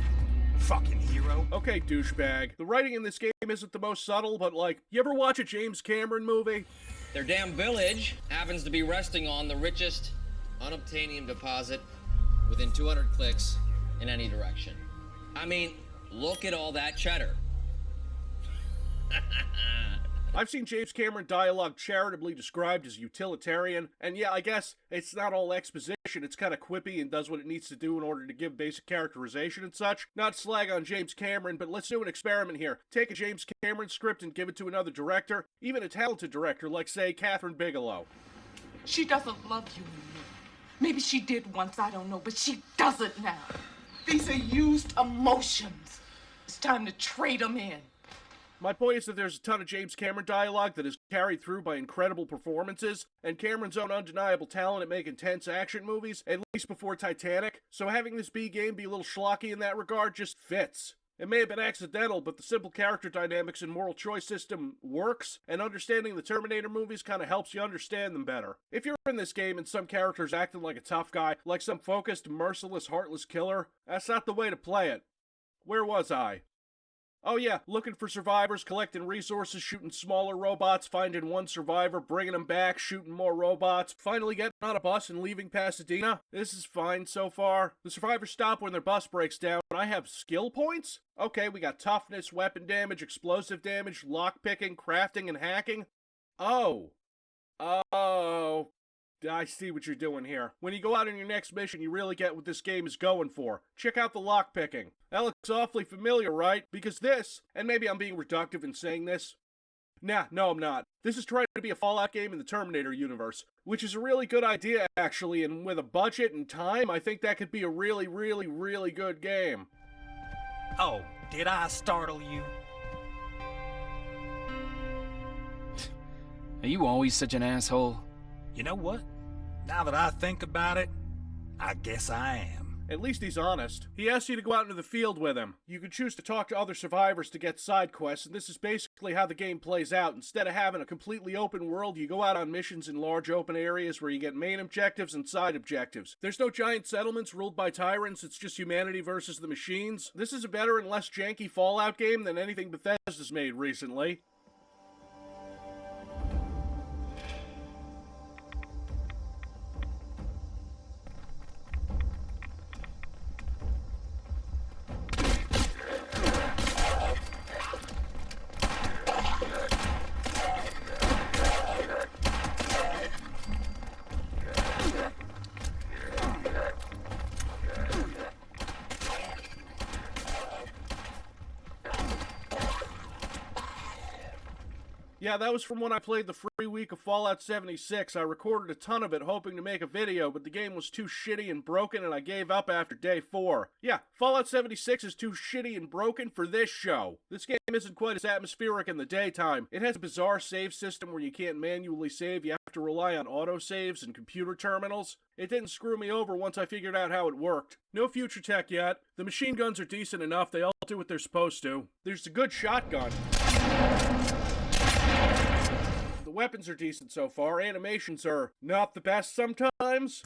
R: Fucking hero.
A: Okay, douchebag. The writing in this game isn't the most subtle, but like, you ever watch a James Cameron movie?
S: Their damn village happens to be resting on the richest unobtainium deposit within 200 clicks in any direction. I mean, look at all that cheddar.
A: I've seen James Cameron dialogue charitably described as utilitarian, and yeah, I guess it's not all exposition, it's kind of quippy and does what it needs to do in order to give basic characterization and such. Not slag on James Cameron, but let's do an experiment here. Take a James Cameron script and give it to another director, even a talented director like, say, Catherine Bigelow.
T: She doesn't love you anymore. Maybe she did once, I don't know, but she doesn't now. These are used emotions. It's time to trade them in.
A: My point is that there's a ton of James Cameron dialogue that is carried through by incredible performances, and Cameron's own undeniable talent at making tense action movies, at least before Titanic, so having this B game be a little schlocky in that regard just fits. It may have been accidental, but the simple character dynamics and moral choice system works, and understanding the Terminator movies kind of helps you understand them better. If you're in this game and some character's acting like a tough guy, like some focused, merciless, heartless killer, that's not the way to play it. Where was I? Oh yeah, looking for survivors, collecting resources, shooting smaller robots, finding one survivor, bringing them back, shooting more robots, finally getting on a bus and leaving Pasadena. This is fine so far. The survivors stop when their bus breaks down. I have skill points? Okay, we got toughness, weapon damage, explosive damage, lockpicking, crafting, and hacking. Oh. I see what you're doing here. When you go out on your next mission, you really get what this game is going for. Check out the lockpicking. That looks awfully familiar, right? Because this, and maybe I'm being reductive in saying this. Nah, no I'm not. This is trying to be a Fallout game in the Terminator universe, which is a really good idea actually, and with a budget and time, I think that could be a really, really, really good game.
R: Oh, did I startle you?
M: Are you always such an asshole?
R: You know what? Now that I think about it, I guess I am.
A: At least he's honest. He asks you to go out into the field with him. You can choose to talk to other survivors to get side quests, and this is basically how the game plays out. Instead of having a completely open world, you go out on missions in large open areas where you get main objectives and side objectives. There's no giant settlements ruled by tyrants, it's just humanity versus the machines. This is a better and less janky Fallout game than anything Bethesda's made recently. Yeah, that was from when I played the free week of Fallout 76. I recorded a ton of it hoping to make a video, but the game was too shitty and broken and I gave up after day 4. Yeah, Fallout 76 is too shitty and broken for this show. This game isn't quite as atmospheric in the daytime. It has a bizarre save system where you can't manually save, you have to rely on autosaves and computer terminals. It didn't screw me over once I figured out how it worked. No future tech yet. The machine guns are decent enough, they all do what they're supposed to. There's a good shotgun. The weapons are decent so far, animations are not the best sometimes.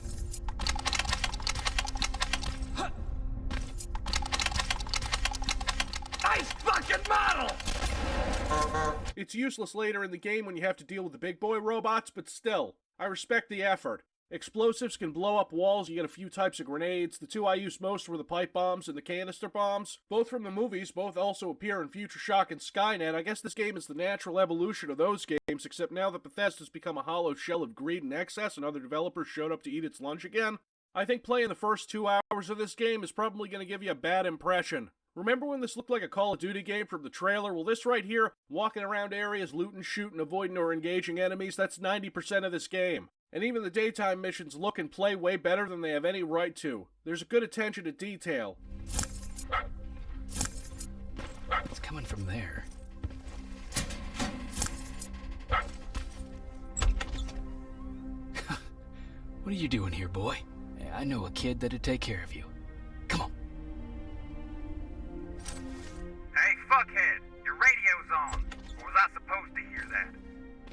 I: Nice fucking model!
A: It's useless later in the game when you have to deal with the big boy robots, but still, I respect the effort. Explosives can blow up walls, you get a few types of grenades. The two I used most were the pipe bombs and the canister bombs. Both from the movies, both also appear in Future Shock and Skynet. I guess this game is the natural evolution of those games, except now that Bethesda's become a hollow shell of greed and excess and other developers showed up to eat its lunch again. I think playing the first 2 hours of this game is probably going to give you a bad impression. Remember when this looked like a Call of Duty game from the trailer? Well, this right here, walking around areas, looting, shooting, avoiding or engaging enemies, that's 90% of this game. And even the daytime missions look and play way better than they have any right to. There's a good attention to detail.
M: It's coming from there. What are you doing here, boy? I know a kid that'd take care of you. Come on.
I: Hey, fuckhead, your radio's on. Or was I supposed to hear that?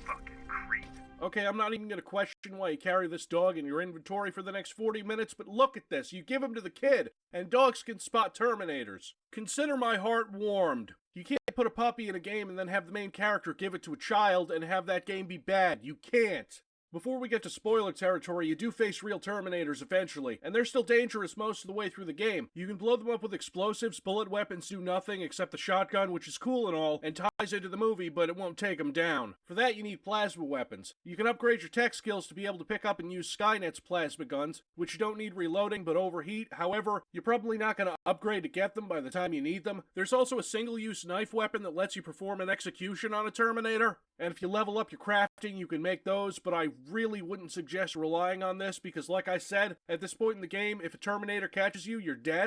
I: Fucking creep.
A: Okay, I'm not even going to question why you carry this dog in your inventory for the next 40 minutes, but look at this. You give him to the kid, and dogs can spot Terminators. Consider my heart warmed. You can't put a puppy in a game and then have the main character give it to a child and have that game be bad. You can't. Before we get to spoiler territory, you do face real Terminators eventually, and they're still dangerous most of the way through the game. You can blow them up with explosives, bullet weapons do nothing except the shotgun, which is cool and all, and ties into the movie, but it won't take them down. For that, you need plasma weapons. You can upgrade your tech skills to be able to pick up and use Skynet's plasma guns, which you don't need reloading but overheat. However, you're probably not going to upgrade to get them by the time you need them. There's also a single-use knife weapon that lets you perform an execution on a Terminator. And if you level up your crafting, you can make those, but I really wouldn't suggest relying on this because, like I said, at this point in the game, if a Terminator catches you, you're dead.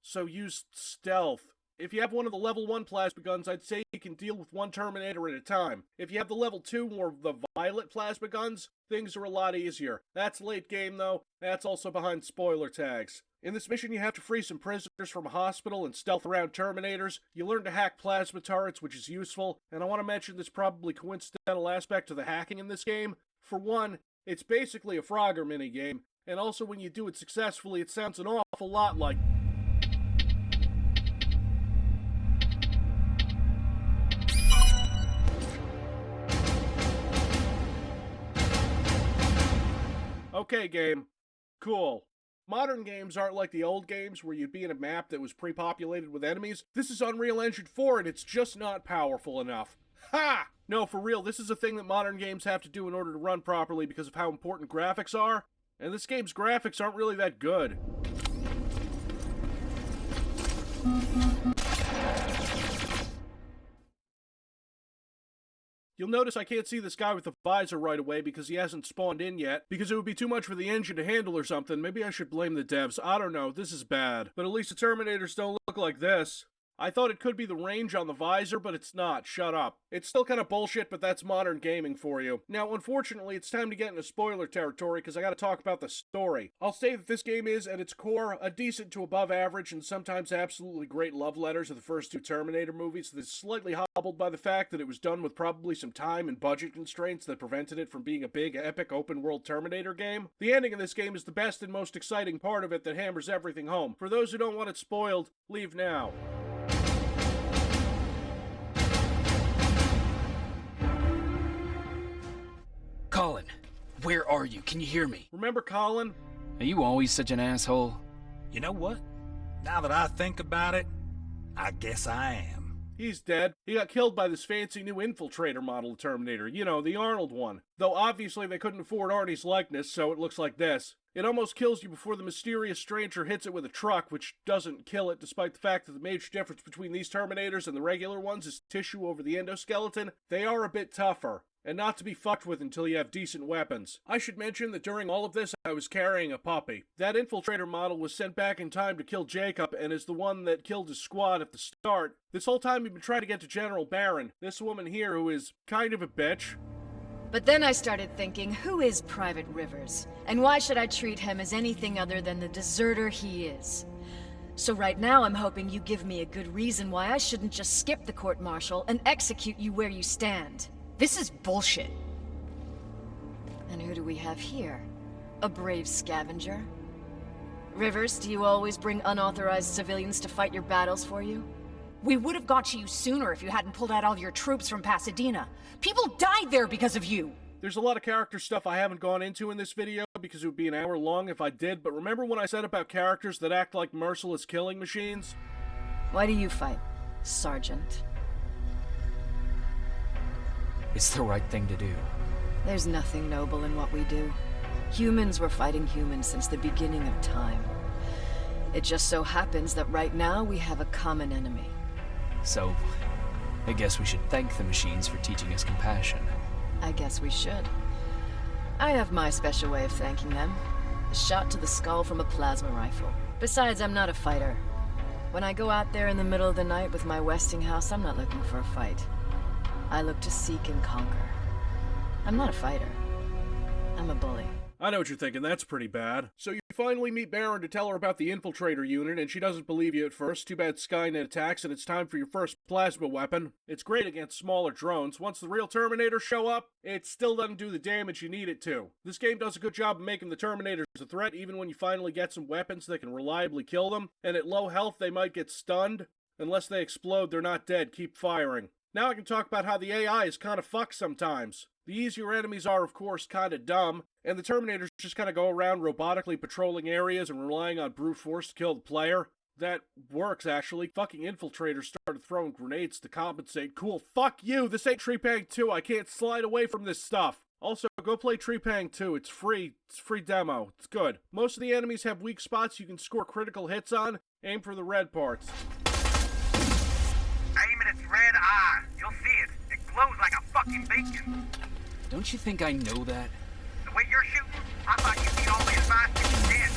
A: so use stealth. If you have one of the level 1 plasma guns, I'd say you can deal with one Terminator at a time. If you have the level 2 or the violet plasma guns, things are a lot easier. That's late game though, that's also behind spoiler tags. In this mission you have to free some prisoners from a hospital and stealth around Terminators. You learn to hack plasma turrets, which is useful, and I want to mention this probably coincidental aspect to the hacking in this game. For one, it's basically a Frogger minigame, and also when you do it successfully it sounds an awful lot like... Okay, game. Cool. Modern games aren't like the old games where you'd be in a map that was pre-populated with enemies. This is Unreal Engine 4 and it's just not powerful enough. Ha! No, for real, this is a thing that modern games have to do in order to run properly because of how important graphics are. And this game's graphics aren't really that good. You'll notice I can't see this guy with the visor right away because he hasn't spawned in yet, because it would be too much for the engine to handle or something. Maybe I should blame the devs. I don't know, this is bad. But at least the Terminators don't look like this. I thought it could be the range on the visor, but it's not. Shut up. It's still kind of bullshit, but that's modern gaming for you. Now, unfortunately, it's time to get into spoiler territory, because I gotta talk about the story. I'll say that this game is, at its core, a decent to above average and sometimes absolutely great love letters of the first two Terminator movies that's slightly hobbled by the fact that it was done with probably some time and budget constraints that prevented it from being a big, epic, open-world Terminator game. The ending of this game is the best and most exciting part of it that hammers everything home. For those who don't want it spoiled, leave now.
M: Colin, where are you? Can you hear me?
A: Remember Colin?
M: Are you always such an asshole?
R: You know what? Now that I think about it, I guess I am.
A: He's dead. He got killed by this fancy new infiltrator model of Terminator. You know, the Arnold one. Though obviously they couldn't afford Arnie's likeness, so it looks like this. It almost kills you before the mysterious stranger hits it with a truck, which doesn't kill it, despite the fact that the major difference between these Terminators and the regular ones is tissue over the endoskeleton. They are a bit tougher, and not to be fucked with until you have decent weapons. I should mention that during all of this, I was carrying a puppy. That infiltrator model was sent back in time to kill Jacob, and is the one that killed his squad at the start. This whole time we've been trying to get to General Barron, this woman here who is kind of a bitch.
N: But then I started thinking, who is Private Rivers? And why should I treat him as anything other than the deserter he is? So right now I'm hoping you give me a good reason why I shouldn't just skip the court-martial and execute you where you stand. This is bullshit. And who do we have here? A brave scavenger? Rivers, do you always bring unauthorized civilians to fight your battles for you?
K: We would have got to you sooner if you hadn't pulled out all your troops from Pasadena. People died there because of you!
A: There's a lot of character stuff I haven't gone into in this video because it would be an hour long if I did, but remember when I said about characters that act like merciless killing machines?
N: Why do you fight, Sergeant?
M: It's the right thing to do.
N: There's nothing noble in what we do. Humans were fighting humans since the beginning of time. It just so happens that right now we have a common enemy.
M: So, I guess we should thank the machines for teaching us compassion.
N: I guess we should. I have my special way of thanking them. A shot to the skull from a plasma rifle. Besides, I'm not a fighter. When I go out there in the middle of the night with my Westinghouse, I'm not looking for a fight. I look to seek and conquer. I'm not a fighter. I'm a bully.
A: I know what you're thinking, that's pretty bad. So you finally meet Baron to tell her about the infiltrator unit, and she doesn't believe you at first. Too bad Skynet attacks, and it's time for your first plasma weapon. It's great against smaller drones. Once the real Terminators show up, it still doesn't do the damage you need it to. This game does a good job of making the Terminators a threat, even when you finally get some weapons that can reliably kill them. And at low health, they might get stunned. Unless they explode, they're not dead. Keep firing. Now I can talk about how the AI is kind of fucked sometimes. The easier enemies are, of course, kind of dumb, and the Terminators just kind of go around robotically patrolling areas and relying on brute force to kill the player. That works, actually. Fucking infiltrators started throwing grenades to compensate. Cool, fuck you! This ain't Trepang 2, I can't slide away from this stuff! Also, go play Trepang 2, it's free demo, it's good. Most of the enemies have weak spots you can score critical hits on. Aim for the red parts.
I: Aim at its red eye. You'll see it. It glows like a fucking beacon.
M: Don't you think I know that?
I: The way you're shooting, I thought you'd be all the advice that you did.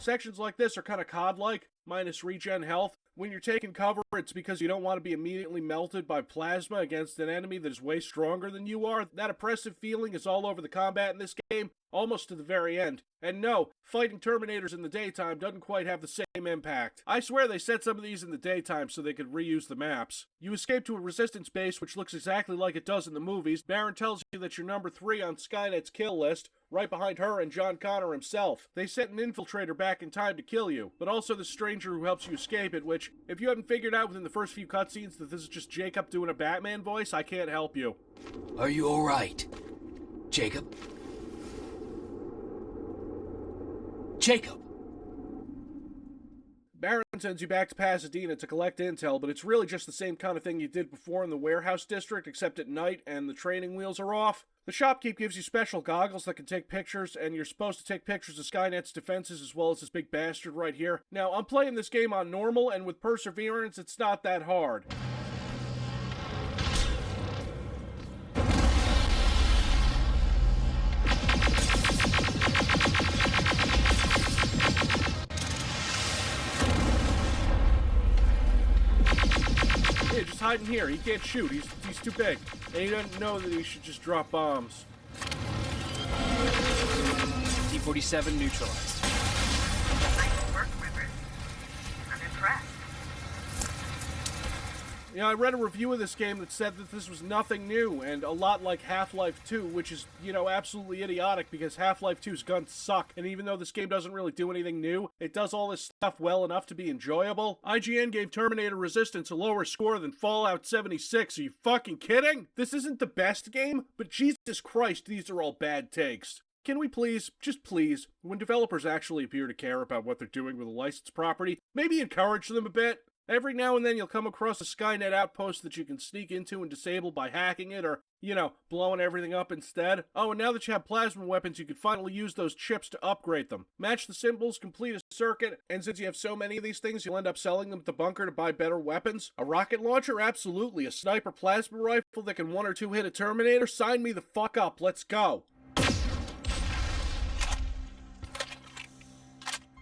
A: Sections like this are kind of COD-like, minus regen health. When you're taking cover, it's because you don't want to be immediately melted by plasma against an enemy that is way stronger than you are. That oppressive feeling is all over the combat in this game, almost to the very end. And no, fighting Terminators in the daytime doesn't quite have the same impact. I swear they set some of these in the daytime so they could reuse the maps. You escape to a Resistance base which looks exactly like it does in the movies. Baron tells you that you're number 3 on Skynet's kill list, right behind her and John Connor himself. They sent an infiltrator back in time to kill you, but also the stranger who helps you escape it, which, if you haven't figured out within the first few cutscenes that this is just Jacob doing a Batman voice, I can't help you.
M: Are you alright, Jacob? Jacob!
A: Baron sends you back to Pasadena to collect intel, but it's really just the same kind of thing you did before in the warehouse district, except at night and the training wheels are off. The shopkeep gives you special goggles that can take pictures, and you're supposed to take pictures of Skynet's defenses as well as this big bastard right here. Now, I'm playing this game on normal, and with perseverance, it's not that hard. Yeah, just hide in here. He can't shoot. He's too big. And he doesn't know that he should just drop bombs.
M: T-47 neutralized.
I: Nice work, Rivers. I'm impressed.
A: You know, I read a review of this game that said that this was nothing new, and a lot like Half-Life 2, which is, you know, absolutely idiotic because Half-Life 2's guns suck, and even though this game doesn't really do anything new, it does all this stuff well enough to be enjoyable. IGN gave Terminator Resistance a lower score than Fallout 76. Are you fucking kidding? This isn't the best game, but Jesus Christ, these are all bad takes. Can we please, just please, when developers actually appear to care about what they're doing with a licensed property, maybe encourage them a bit? Every now and then you'll come across a Skynet outpost that you can sneak into and disable by hacking it or, you know, blowing everything up instead. Oh, and now that you have plasma weapons, you can finally use those chips to upgrade them. Match the symbols, complete a circuit, and since you have so many of these things, you'll end up selling them at the bunker to buy better weapons. A rocket launcher? Absolutely. A sniper plasma rifle that can 1 or 2 hit a Terminator? Sign me the fuck up. Let's go.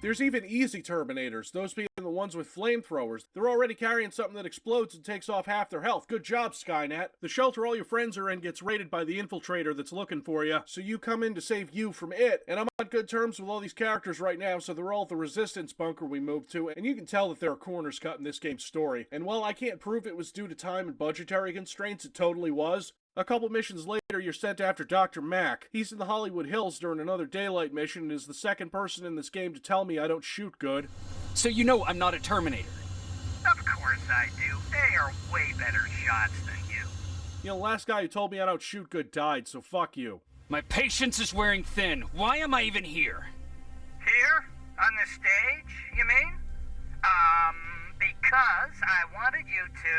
A: There's even easy Terminators, those being the ones with flamethrowers. They're already carrying something that explodes and takes off half their health. Good job, Skynet. The shelter all your friends are in gets raided by the infiltrator that's looking for you, so you come in to save you from it. And I'm on good terms with all these characters right now, so they're all at the Resistance bunker we moved to, and you can tell that there are corners cut in this game's story. And while I can't prove it was due to time and budgetary constraints, it totally was. A couple missions later, you're sent after Dr. Mack. He's in the Hollywood Hills during another daylight mission and is the second person in this game to tell me I don't shoot good.
M: So you know I'm not a Terminator.
I: Of course I do. They are way better shots than you.
A: You know, the last guy who told me I don't shoot good died, so fuck you.
M: My patience is wearing thin. Why am I even here?
I: Here? On the stage, you mean? Because I wanted you to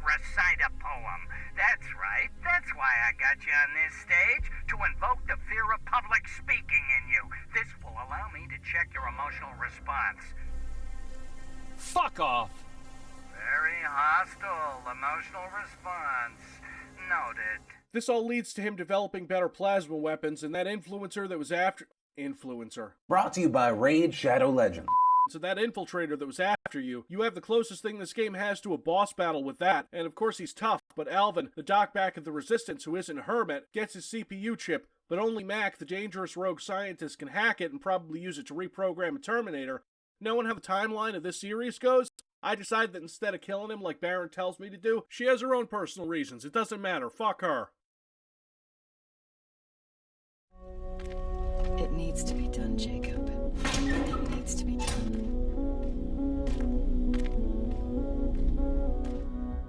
I: recite a poem. That's right. That's why I got you on this stage, to invoke the fear of public speaking in you. This will allow me to check your emotional response.
M: Fuck off.
I: Very hostile emotional response. Noted.
A: This all leads to him developing better plasma weapons, and that influencer that was after...
U: Brought to you by Raid Shadow Legends.
A: So that infiltrator that was after you, you have the closest thing this game has to a boss battle with that, and of course he's tough, but Alvin, the doc back of the Resistance who isn't a hermit, gets his CPU chip, but only Mac, the dangerous rogue scientist, can hack it and probably use it to reprogram a Terminator. Knowing how the timeline of this series goes, I decided that instead of killing him like Baron tells me to do, she has her own personal reasons. It doesn't matter. Fuck her.
N: It needs to be done, Jacob. It needs to be done.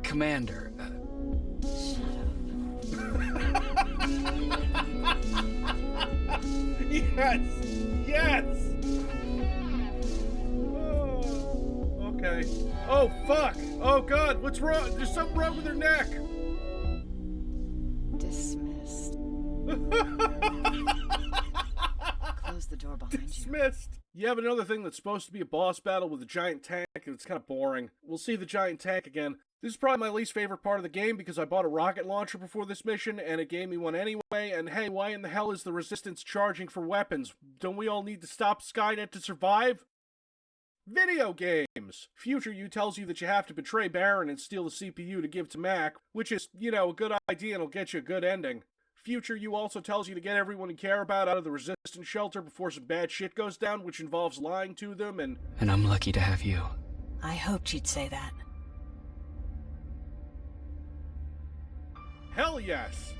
M: Commander,
N: Shut
A: Yes! Yes! Oh, okay. Oh, fuck! Oh, God, what's wrong? There's something wrong with her neck!
N: Dismissed. Close the door behind you.
A: Dismissed! You have another thing that's supposed to be a boss battle with a giant tank like it. It's kind of boring. We'll see the giant tank again. This is probably my least favorite part of the game because I bought a rocket launcher before this mission and it gave me one anyway, and hey, why in the hell is the Resistance charging for weapons? Don't we all need to stop Skynet to survive? Video games! Future You tells you that you have to betray Baron and steal the CPU to give to Mac, which is, you know, a good idea and will get you a good ending. Future You also tells you to get everyone you care about out of the Resistance shelter before some bad shit goes down, which involves lying to them and...
M: And I'm lucky to have you.
K: I hoped you'd say that.
A: Hell yes!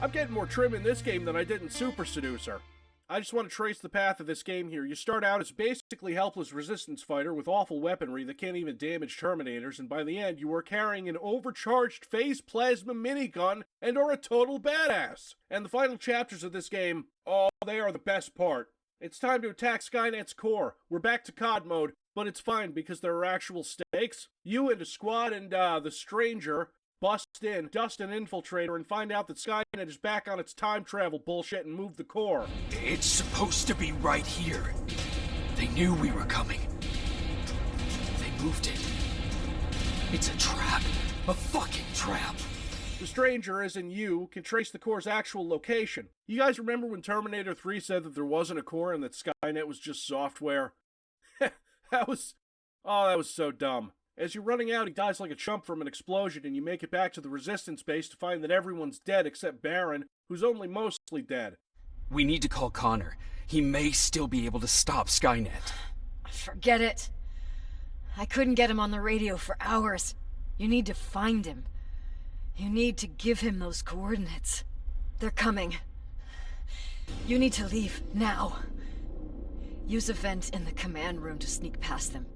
A: I'm getting more trim in this game than I did in Super Seducer. I just want to trace the path of this game here. You start out as a basically helpless resistance fighter with awful weaponry that can't even damage Terminators, and by the end you are carrying an overcharged phase plasma minigun and are a total badass. And the final chapters of this game, oh, they are the best part. It's time to attack Skynet's core. We're back to COD mode, but it's fine because there are actual stakes. You and a squad and the Stranger bust in, dust an infiltrator, and find out that Skynet is back on its time travel bullshit and move the core.
M: It's supposed to be right here. They knew we were coming. They moved it. It's a trap. A fucking trap.
A: The Stranger, as in you, can trace the core's actual location. You guys remember when Terminator 3 said that there wasn't a core and that Skynet was just software? that was so dumb. As you're running out, he dies like a chump from an explosion, and you make it back to the Resistance base to find that everyone's dead except Baron, who's only mostly dead.
M: We need to call Connor. He may still be able to stop Skynet.
N: Forget it. I couldn't get him on the radio for hours. You need to find him. You need to give him those coordinates. They're coming. You need to leave, now. Use a vent in the command room to sneak past them.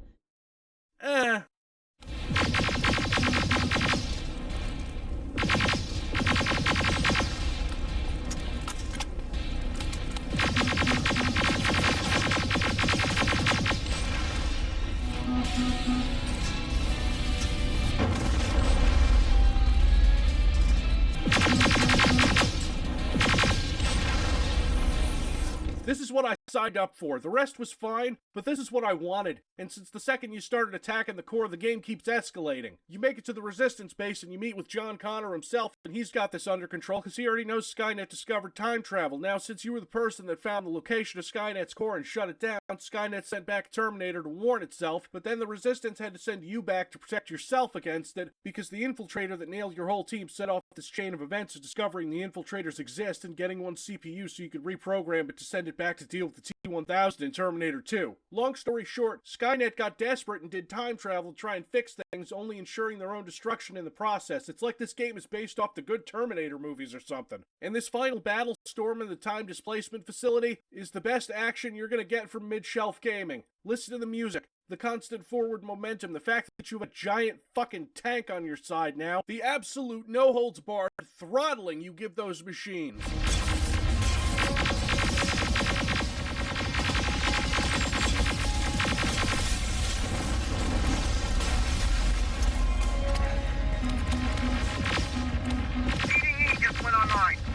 A: This is what I signed up for. The rest was fine, but this is what I wanted. And since the second you started attacking the core, the game keeps escalating. You make it to the Resistance base and you meet with John Connor himself, and he's got this under control because he already knows Skynet discovered time travel. Now, since you were the person that found the location of Skynet's core and shut it down, Skynet sent back Terminator to warn itself, but then the Resistance had to send you back to protect yourself against it because the infiltrator that nailed your whole team set off this chain of events of discovering the infiltrators exist and getting one CPU so you could reprogram it to send it back to deal with the T-1000 in Terminator 2. Long story short, Skynet got desperate and did time travel to try and fix things, only ensuring their own destruction in the process. It's like this game is based off the good Terminator movies or something. And this final battle storm in the time displacement facility is the best action you're gonna get from mid-shelf gaming. Listen to the music, the constant forward momentum, the fact that you have a giant fucking tank on your side now, the absolute no-holds-barred throttling you give those machines.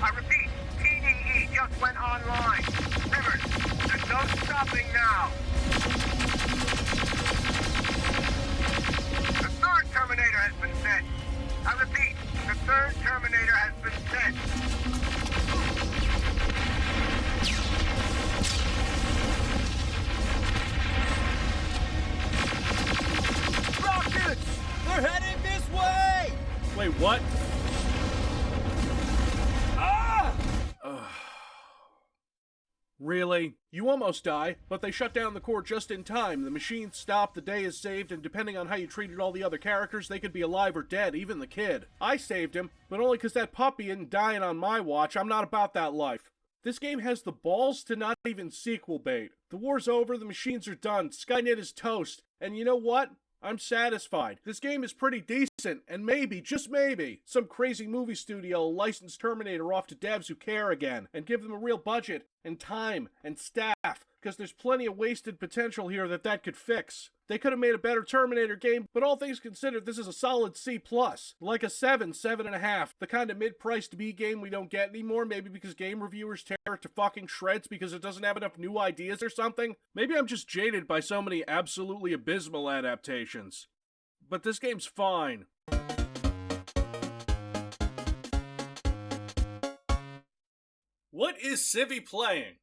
I: I repeat, TDE just went online. Rivers, there's no stopping now. The third Terminator has been sent. I repeat, the third Terminator has been sent.
R: Rockets! They're heading this way!
A: Wait, what? Really? You almost die, but they shut down the core just in time. The machines stop, the day is saved, and depending on how you treated all the other characters, they could be alive or dead, even the kid. I saved him, but only because that puppy isn't dying on my watch. I'm not about that life. This game has the balls to not even sequel bait. The war's over, the machines are done, Skynet is toast, and you know what? I'm satisfied. This game is pretty decent, and maybe, just maybe, some crazy movie studio will license Terminator off to devs who care again, and give them a real budget, and time, and staff, because there's plenty of wasted potential here that could fix. They could have made a better Terminator game, but all things considered, this is a solid C+. Like a 7, 7.5. The kind of mid-priced B game we don't get anymore, maybe because game reviewers tear it to fucking shreds because it doesn't have enough new ideas or something. Maybe I'm just jaded by so many absolutely abysmal adaptations. But this game's fine. What is Civvie playing?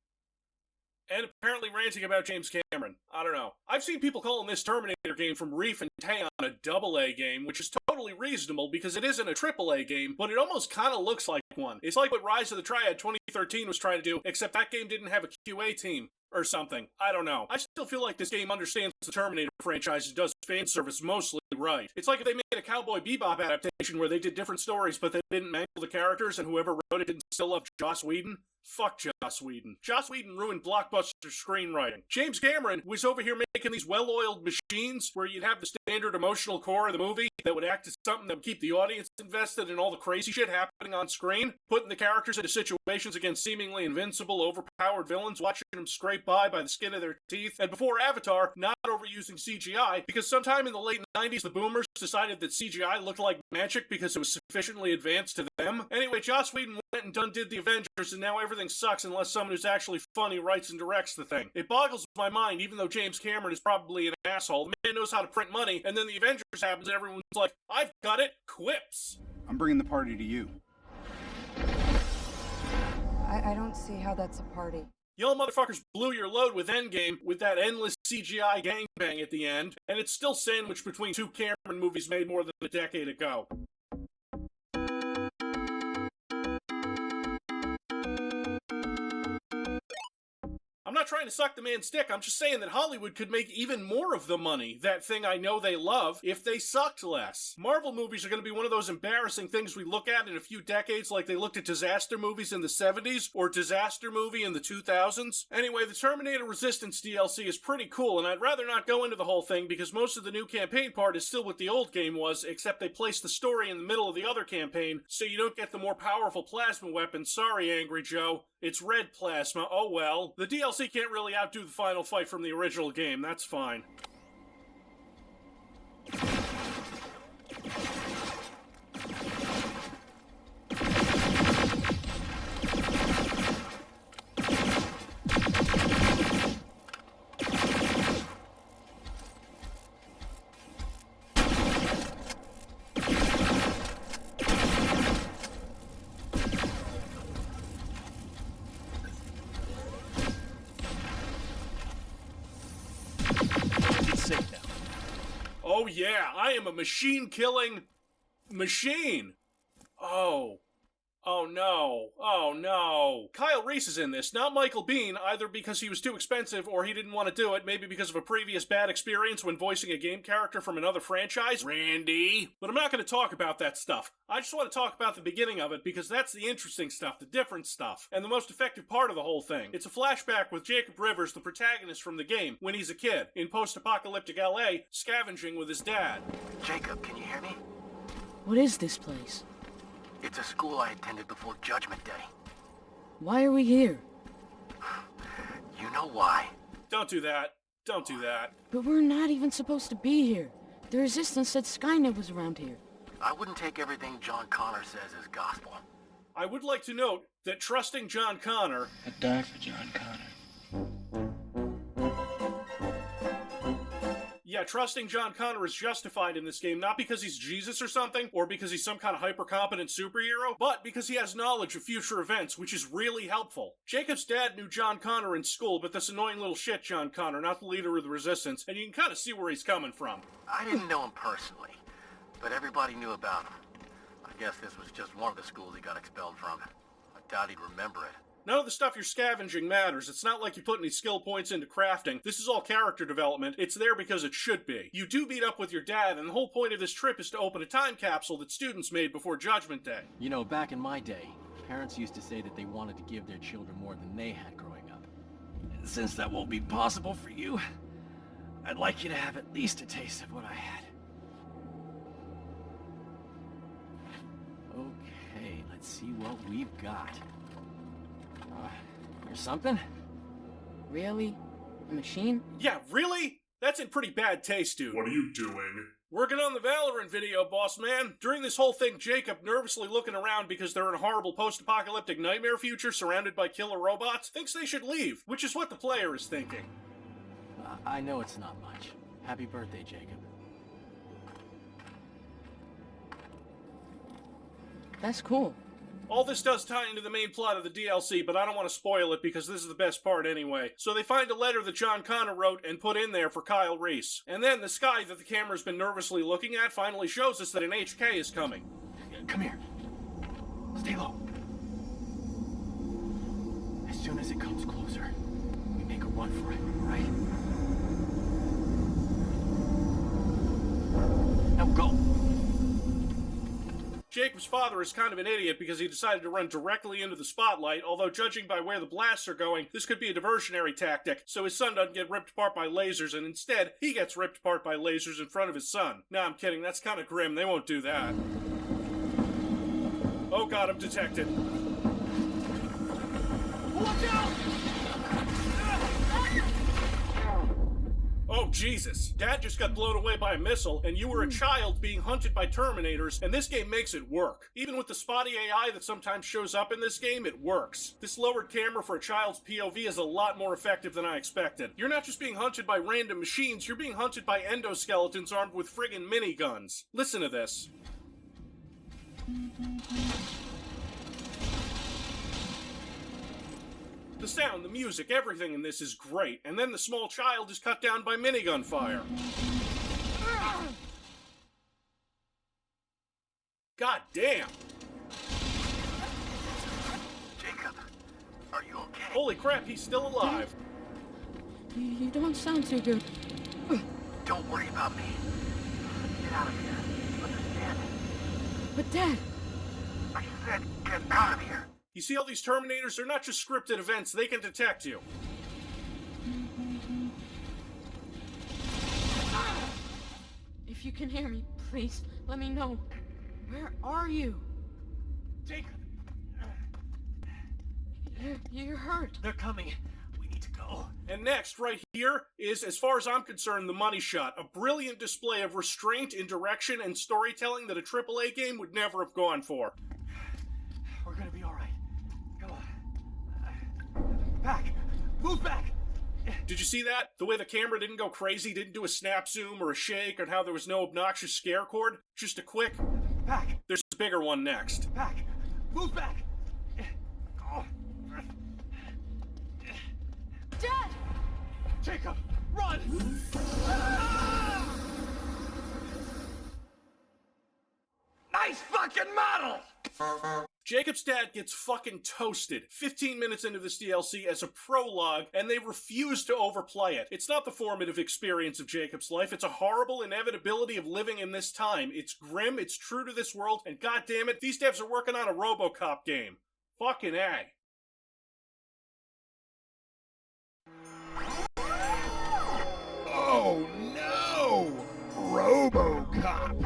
A: And apparently ranting about James Cameron. I don't know. I've seen people calling this Terminator game from Reef and Taeon a AA game, which is totally reasonable because it isn't a AAA game, but it almost kind of looks like one. It's like what Rise of the Triad 2013 was trying to do, except that game didn't have a QA team. Or something. I don't know. I still feel like this game understands the Terminator franchise and does fan service mostly right. It's like if they made a Cowboy Bebop adaptation where they did different stories but they didn't mangle the characters and whoever wrote it didn't still love Joss Whedon. Fuck Joss Whedon. Joss Whedon ruined blockbuster screenwriting. James Cameron was over here making these well-oiled machines where you'd have the standard emotional core of the movie that would act as something that would keep the audience invested in all the crazy shit happening on screen, putting the characters into situations against seemingly invincible, overpowered villains, watching them scrape by the skin of their teeth, and before Avatar, not overusing CGI, because sometime in the late 90s the boomers decided that CGI looked like magic because it was sufficiently advanced to them. Anyway, Joss Whedon went and did the Avengers, and now everything sucks unless someone who's actually funny writes and directs the thing. It boggles my mind, even though James Cameron is probably an asshole. The man knows how to print money, and then the Avengers happens and everyone's like, I've got it, quips.
B: I'm bringing the party to you.
V: I don't see how that's a party.
A: Y'all motherfuckers blew your load with Endgame with that endless CGI gangbang at the end, and it's still sandwiched between two Cameron movies made more than a decade ago. I'm not trying to suck the man's dick, I'm just saying that Hollywood could make even more of the money, that thing I know they love, if they sucked less. Marvel movies are going to be one of those embarrassing things we look at in a few decades like they looked at disaster movies in the 70s, or disaster movie in the 2000s. Anyway, the Terminator Resistance DLC is pretty cool, and I'd rather not go into the whole thing because most of the new campaign part is still what the old game was, except they placed the story in the middle of the other campaign, so you don't get the more powerful plasma weapon. Sorry, Angry Joe. It's red plasma, oh well. The DLC can't really outdo the final fight from the original game, that's fine. Oh yeah, I am a machine-killing machine. Oh no. Oh no. Kyle Reese is in this, not Michael Biehn, either because he was too expensive or he didn't want to do it, maybe because of a previous bad experience when voicing a game character from another franchise. Randy. But I'm not going to talk about that stuff. I just want to talk about the beginning of it because that's the interesting stuff, the different stuff, and the most effective part of the whole thing. It's a flashback with Jacob Rivers, the protagonist from the game, when he's a kid, in post-apocalyptic LA, scavenging with his dad.
W: Jacob, can you hear me?
O: What is this place?
W: It's a school I attended before Judgment Day.
O: Why are we here?
W: You know why.
A: Don't do that. Don't do that.
O: But we're not even supposed to be here. The Resistance said Skynet was around here.
W: I wouldn't take everything John Connor says as gospel.
A: I would like to note that trusting John Connor...
J: I'd die for John Connor.
A: Yeah, trusting John Connor is justified in this game, not because he's Jesus or something, or because he's some kind of hyper-competent superhero, but because he has knowledge of future events, which is really helpful. Jacob's dad knew John Connor in school, but this annoying little shit John Connor, not the leader of the Resistance, and you can kind of see where he's coming from.
W: I didn't know him personally, but everybody knew about him. I guess this was just one of the schools he got expelled from. I doubt he'd remember it.
A: None of the stuff you're scavenging matters. It's not like you put any skill points into crafting. This is all character development. It's there because it should be. You do meet up with your dad, and the whole point of this trip is to open a time capsule that students made before Judgment Day.
X: You know, back in my day, parents used to say that they wanted to give their children more than they had growing up. And since that won't be possible for you, I'd like you to have at least a taste of what I had. Okay, let's see what we've got. Here's something.
O: Really? A machine?
A: Yeah, really? That's in pretty bad taste, dude.
C: What are you doing?
A: Working on the Valorant video, boss man. During this whole thing, Jacob, nervously looking around because they're in a horrible post-apocalyptic nightmare future surrounded by killer robots, thinks they should leave, which is what the player is thinking.
X: I know it's not much. Happy birthday, Jacob.
O: That's cool.
A: All this does tie into the main plot of the DLC, but I don't want to spoil it because this is the best part anyway. So they find a letter that John Connor wrote and put in there for Kyle Reese. And then the sky that the camera's been nervously looking at finally shows us that an HK is coming.
X: Come here. Stay low. As soon as it comes closer, we make a run for it, right? Now go!
A: Jacob's father is kind of an idiot because he decided to run directly into the spotlight, although judging by where the blasts are going, this could be a diversionary tactic, so his son doesn't get ripped apart by lasers, and instead, he gets ripped apart by lasers in front of his son. Nah, I'm kidding, that's kind of grim, they won't do that. Oh god, I'm detected.
X: Watch out!
A: Oh, Jesus. Dad just got blown away by a missile, and you were a child being hunted by Terminators, and this game makes it work. Even with the spotty AI that sometimes shows up in this game, it works. This lowered camera for a child's POV is a lot more effective than I expected. You're not just being hunted by random machines, you're being hunted by endoskeletons armed with friggin' miniguns. Listen to this. The sound, the music, everything in this is great, and then the small child is cut down by minigun fire. God damn!
W: Jacob, are you okay?
A: Holy crap, he's still alive.
O: You don't sound too good.
W: Don't worry about me. Get out of here. Understand?
O: But Dad!
W: I said get out of here.
A: You see all these Terminators? They're not just scripted events, they can detect you.
O: If you can hear me, please, let me know. Where are you?
X: Jacob!
O: You're hurt.
X: They're coming. We need to go.
A: And next, right here, is, as far as I'm concerned, the money shot. A brilliant display of restraint in direction and storytelling that a AAA game would never have gone for.
X: We're gonna be alright. Come on. Back! Move back!
A: Did you see that? The way the camera didn't go crazy, didn't do a snap zoom or a shake, and how there was no obnoxious scare cord? Just a quick...
X: Back!
A: There's a bigger one next.
X: Back! Move back!
O: Dad!
X: Jacob, run!
R: Nice fucking model!
A: Jacob's dad gets fucking toasted 15 minutes into this DLC as a prologue, and they refuse to overplay it. It's not the formative experience of Jacob's life, it's a horrible inevitability of living in this time. It's grim, it's true to this world, and goddammit, these devs are working on a Robocop game. Fucking A.
Q: Oh no! Robocop!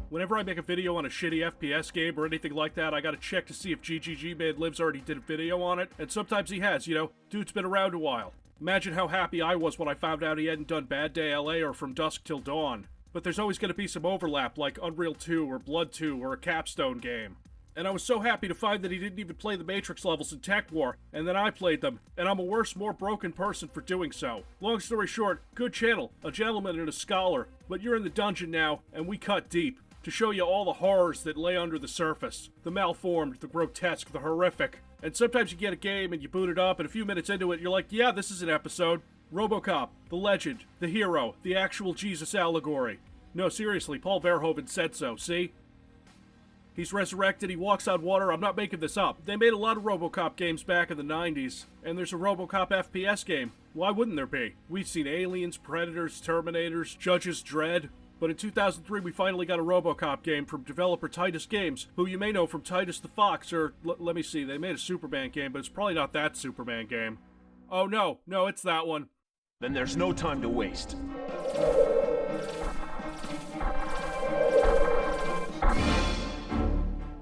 A: Whenever I make a video on a shitty FPS game or anything like that, I gotta check to see if GGG Mad Lives already did a video on it, and sometimes he has, you know. Dude's been around a while. Imagine how happy I was when I found out he hadn't done Bad Day LA or From Dusk Till Dawn. But there's always gonna be some overlap, like Unreal 2 or Blood 2 or a Capstone game. And I was so happy to find that he didn't even play the Matrix levels in Tech War, and then I played them, and I'm a worse, more broken person for doing so. Long story short, good channel, a gentleman and a scholar, but you're in the dungeon now, and we cut deep. To show you all the horrors that lay under the surface. The malformed, the grotesque, the horrific. And sometimes you get a game and you boot it up, and a few minutes into it, you're like, yeah, this is an episode. Robocop, the legend, the hero, the actual Jesus allegory. No, seriously, Paul Verhoeven said so, see? He's resurrected, he walks on water, I'm not making this up. They made a lot of Robocop games back in the 90s, and there's a Robocop FPS game. Why wouldn't there be? We've seen Aliens, Predators, Terminators, Judge's Dredd. But in 2003, we finally got a Robocop game from developer Titus Games, who you may know from Titus the Fox, or let me see, they made a Superman game, but it's probably not that Superman game. Oh no, it's that one.
B: Then there's no time to waste.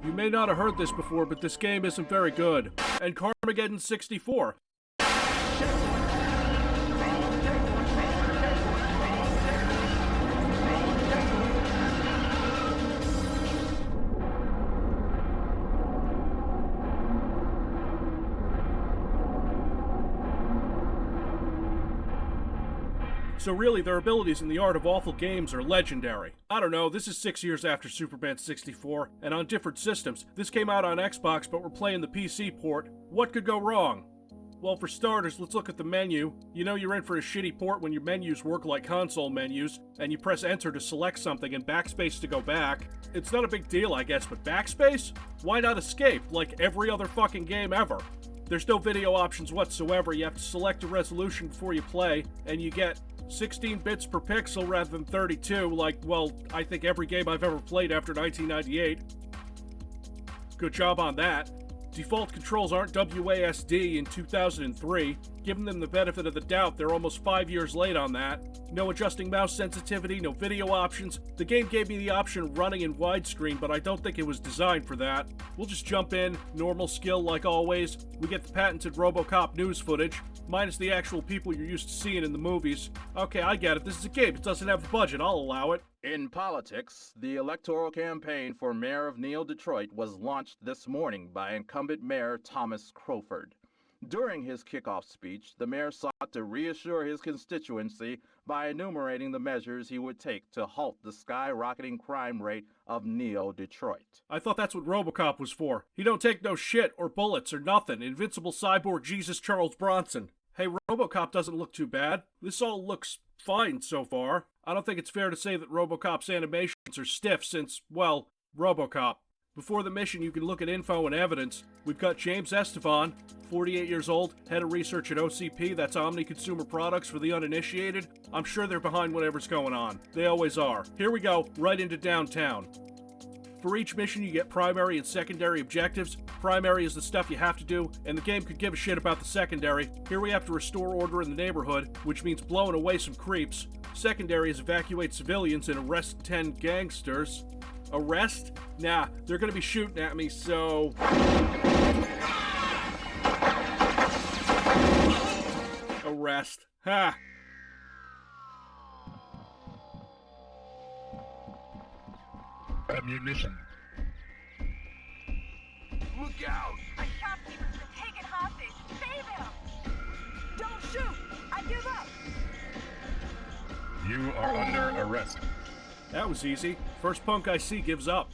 A: You may not have heard this before, but this game isn't very good. And Carmageddon 64. So really, their abilities in the art of awful games are legendary. I don't know, this is 6 years after Superman 64, and on different systems. This came out on Xbox, but we're playing the PC port. What could go wrong? Well, for starters, let's look at the menu. You know you're in for a shitty port when your menus work like console menus, and you press enter to select something and backspace to go back. It's not a big deal, I guess, but backspace? Why not escape, like every other fucking game ever? There's no video options whatsoever. You have to select a resolution before you play, and you get 16 bits per pixel rather than 32, like, well, I think every game I've ever played after 1998. Good job on that. Default controls aren't WASD in 2003. Giving them the benefit of the doubt, they're almost 5 years late on that. No adjusting mouse sensitivity, no video options. The game gave me the option of running in widescreen, but I don't think it was designed for that. We'll just jump in, normal skill like always. We get the patented Robocop news footage, minus the actual people you're used to seeing in the movies. Okay, I get it, this is a game, it doesn't have the budget, I'll allow it.
D: In politics, the electoral campaign for mayor of Neo Detroit was launched this morning by incumbent Mayor Thomas Crowford. During his kickoff speech, the mayor sought to reassure his constituency by enumerating the measures he would take to halt the skyrocketing crime rate of Neo Detroit.
A: I thought that's what Robocop was for. He don't take no shit or bullets or nothing. Invincible cyborg Jesus Charles Bronson. Hey, Robocop doesn't look too bad. This all looks fine so far. I don't think it's fair to say that Robocop's animations are stiff since, well, Robocop. Before the mission, you can look at info and evidence. We've got James Estefan, 48 years old, head of research at OCP, that's Omni Consumer Products for the uninitiated. I'm sure they're behind whatever's going on. They always are. Here we go, right into downtown. For each mission, you get primary and secondary objectives. Primary is the stuff you have to do, and the game could give a shit about the secondary. Here we have to restore order in the neighborhood, which means blowing away some creeps. Secondary is evacuate civilians and arrest 10 gangsters. Arrest? Nah, they're gonna be shooting at me, so... Arrest. Ha!
C: Ammunition.
E: Look out! A shopkeeper's been taken hostage. Save him! Don't shoot! I give up!
C: You are under arrest.
A: That was easy. First punk I see gives up.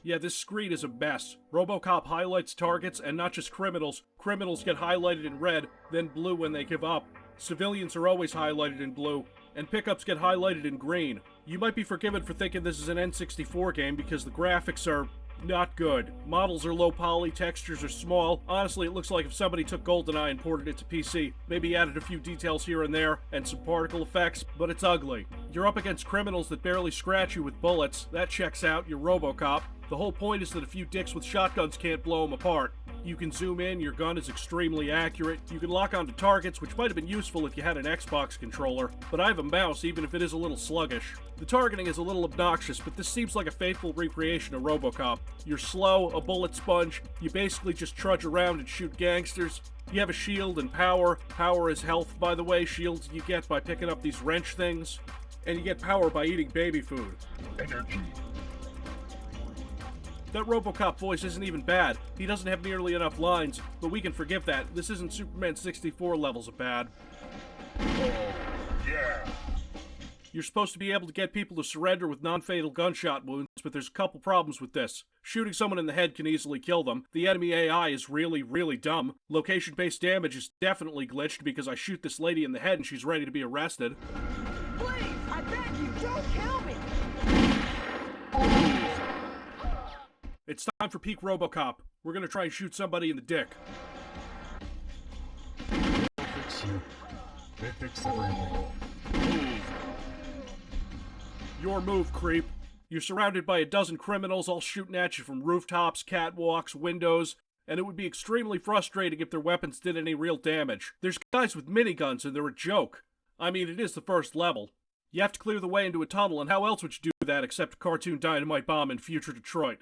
A: Yeah, this screen is a mess. Robocop highlights targets, and not just criminals. Criminals get highlighted in red, then blue when they give up. Civilians are always highlighted in blue, and pickups get highlighted in green. You might be forgiven for thinking this is an N64 game because the graphics are not good. Models are low poly, textures are small. Honestly, it looks like if somebody took GoldenEye and ported it to PC, maybe added a few details here and there, and some particle effects, but it's ugly. You're up against criminals that barely scratch you with bullets. That checks out, you're Robocop. The whole point is that a few dicks with shotguns can't blow them apart. You can zoom in, your gun is extremely accurate, you can lock onto targets, which might have been useful if you had an Xbox controller, but I have a mouse even if it is a little sluggish. The targeting is a little obnoxious, but this seems like a faithful recreation of Robocop. You're slow, a bullet sponge, you basically just trudge around and shoot gangsters. You have a shield and power. Power is health, by the way, shields you get by picking up these wrench things. And you get power by eating baby food.
C: Energy.
A: That Robocop voice isn't even bad. He doesn't have nearly enough lines, but we can forgive that. This isn't Superman 64 levels of bad.
C: Oh, yeah.
A: You're supposed to be able to get people to surrender with non-fatal gunshot wounds, but there's a couple problems with this. Shooting someone in the head can easily kill them. The enemy AI is really, really dumb. Location-based damage is definitely glitched because I shoot this lady in the head and she's ready to be arrested.
E: Please, I beg you, don't kill me!
A: It's time for peak Robocop. We're gonna try and shoot somebody in the dick.
C: They'll fix you. They fix everything.
A: Your move, creep. You're surrounded by a dozen criminals all shooting at you from rooftops, catwalks, windows, and it would be extremely frustrating if their weapons did any real damage. There's guys with miniguns and they're a joke. I mean, it is the first level. You have to clear the way into a tunnel, and how else would you do that except a cartoon dynamite bomb in future Detroit?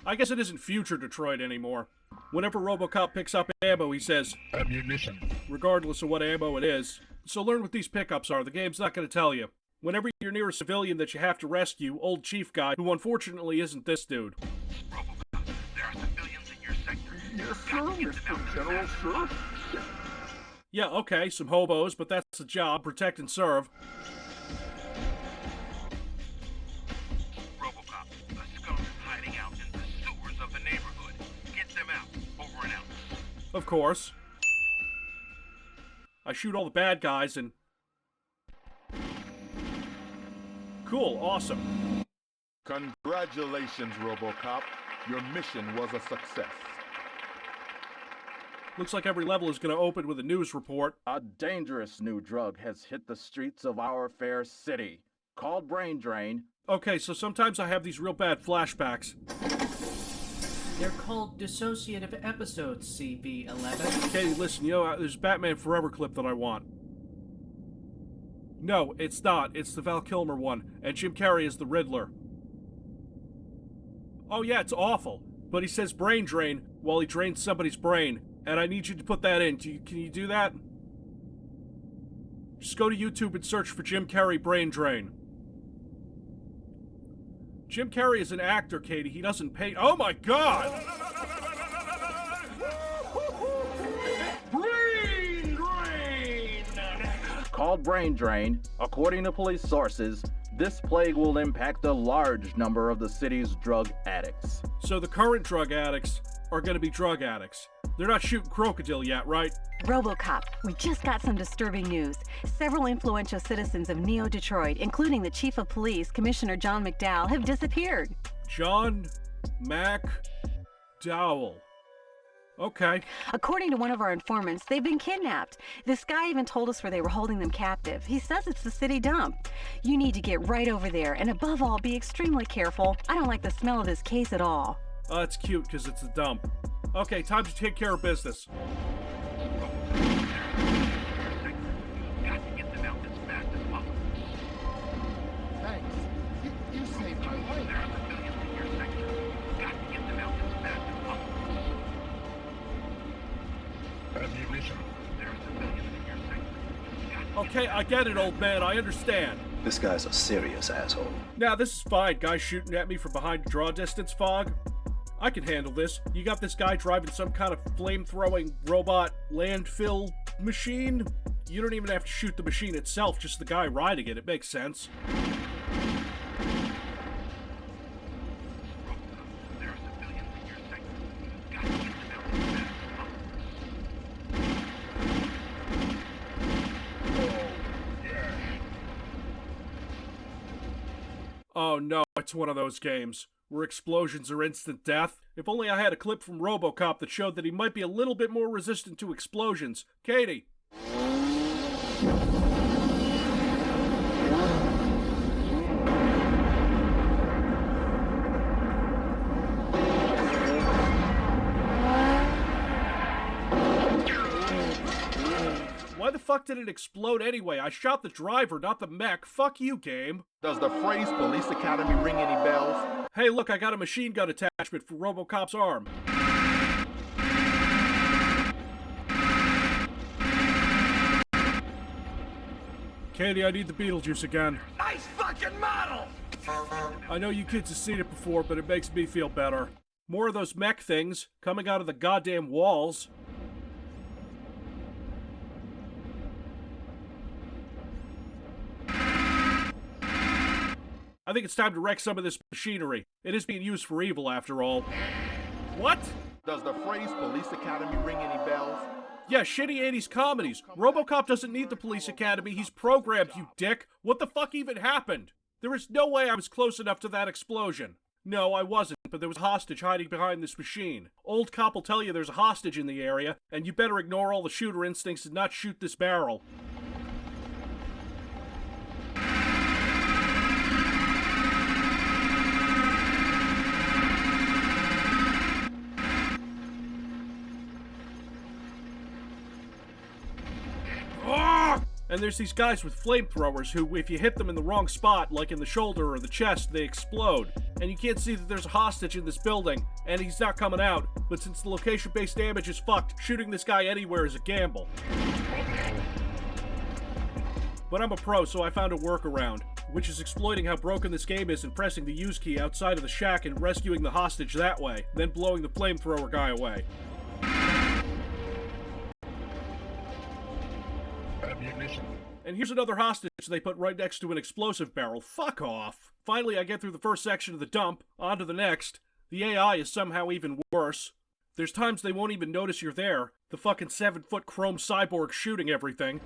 A: I guess it isn't future Detroit anymore. Whenever Robocop picks up ammo, he says, "Ammunition," regardless of what ammo it is. So learn what these pickups are. The game's not going to tell you. Whenever you're near a civilian that you have to rescue, old chief guy, who unfortunately isn't this dude.
F: Robocop, there are civilians in your sector.
C: Yes, sir, Mr. General, sir.
A: Yeah, okay, some hobos, but that's the job. Protect and serve.
F: Robocop, a scum is hiding out in the sewers of the neighborhood. Get them out. Over and out.
A: Of course. I shoot all the bad guys and... Cool, awesome.
G: Congratulations, Robocop. Your mission was a success.
A: Looks like every level is going to open with a news report.
D: A dangerous new drug has hit the streets of our fair city, called brain drain.
A: Okay, so sometimes I have these real bad flashbacks.
H: They're called dissociative episodes, CV-11.
A: Katie, listen, there's a Batman Forever clip that I want. No, it's not. It's the Val Kilmer one, and Jim Carrey is the Riddler. Oh yeah, it's awful. But he says brain drain while he drains somebody's brain, and I need you to put that in. Can you do that? Just go to YouTube and search for Jim Carrey brain drain. Jim Carrey is an actor, Katie. He doesn't pay. Oh my god!
D: Brain drain! Called brain drain, according to police sources, this plague will impact a large number of the city's drug addicts.
A: So the current drug addicts are going to be drug addicts. They're not shooting crocodile yet, right?
L: Robocop, we just got some disturbing news. Several influential citizens of Neo-Detroit, including the Chief of Police, Commissioner John McDowell, have disappeared.
A: John McDowell. Okay.
L: According to one of our informants, they've been kidnapped. This guy even told us where they were holding them captive. He says it's the city dump. You need to get right over there, and above all, be extremely careful. I don't like the smell of this case at all.
A: Oh, it's cute because it's a dump. Okay, time to take care of business.
F: Got to get them out as fast as possible.
G: Thanks. You saved my life.
F: There are civilians in your sector. Got to get them out as fast as possible.
G: Ammunition.
F: There are civilians in your sector.
A: Okay, I get it, old man. I understand.
Y: This guy's a serious asshole.
A: Now, this is fine. Guys shooting at me from behind draw distance fog. I can handle this. You got this guy driving some kind of flame-throwing robot landfill machine? You don't even have to shoot the machine itself, just the guy riding it. It makes sense.
F: There are civilians in your sector. Got to get them out as fast as possible.
A: Oh no, it's one of those games where explosions are instant death. If only I had a clip from Robocop that showed that he might be a little bit more resistant to explosions. Katie! Why the fuck did it explode anyway? I shot the driver, not the mech. Fuck you, game.
G: Does the phrase Police Academy ring any bells?
A: Hey, look, I got a machine gun attachment for Robocop's arm. Katie, I need the Beetlejuice again.
F: Nice fucking model!
A: I know you kids have seen it before, but it makes me feel better. More of those mech things coming out of the goddamn walls. I think it's time to wreck some of this machinery. It is being used for evil, after all. What?
G: Does the phrase Police Academy ring any bells?
A: Yeah, shitty 80s comedies. Robocop doesn't need the police academy. He's programmed, you dick. What the fuck even happened? There is no way I was close enough to that explosion. No, I wasn't, but there was a hostage hiding behind this machine. Old cop will tell you there's a hostage in the area, and you better ignore all the shooter instincts and not shoot this barrel. And there's these guys with flamethrowers who, if you hit them in the wrong spot, like in the shoulder or the chest, they explode. And you can't see that there's a hostage in this building, and he's not coming out. But since the location-based damage is fucked, shooting this guy anywhere is a gamble. But I'm a pro, so I found a workaround, which is exploiting how broken this game is and pressing the use key outside of the shack and rescuing the hostage that way, then blowing the flamethrower guy away. And here's another hostage they put right next to an explosive barrel. Fuck off. Finally, I get through the first section of the dump, on to the next. The AI is somehow even worse. There's times they won't even notice you're there. The fucking 7-foot chrome cyborg shooting everything.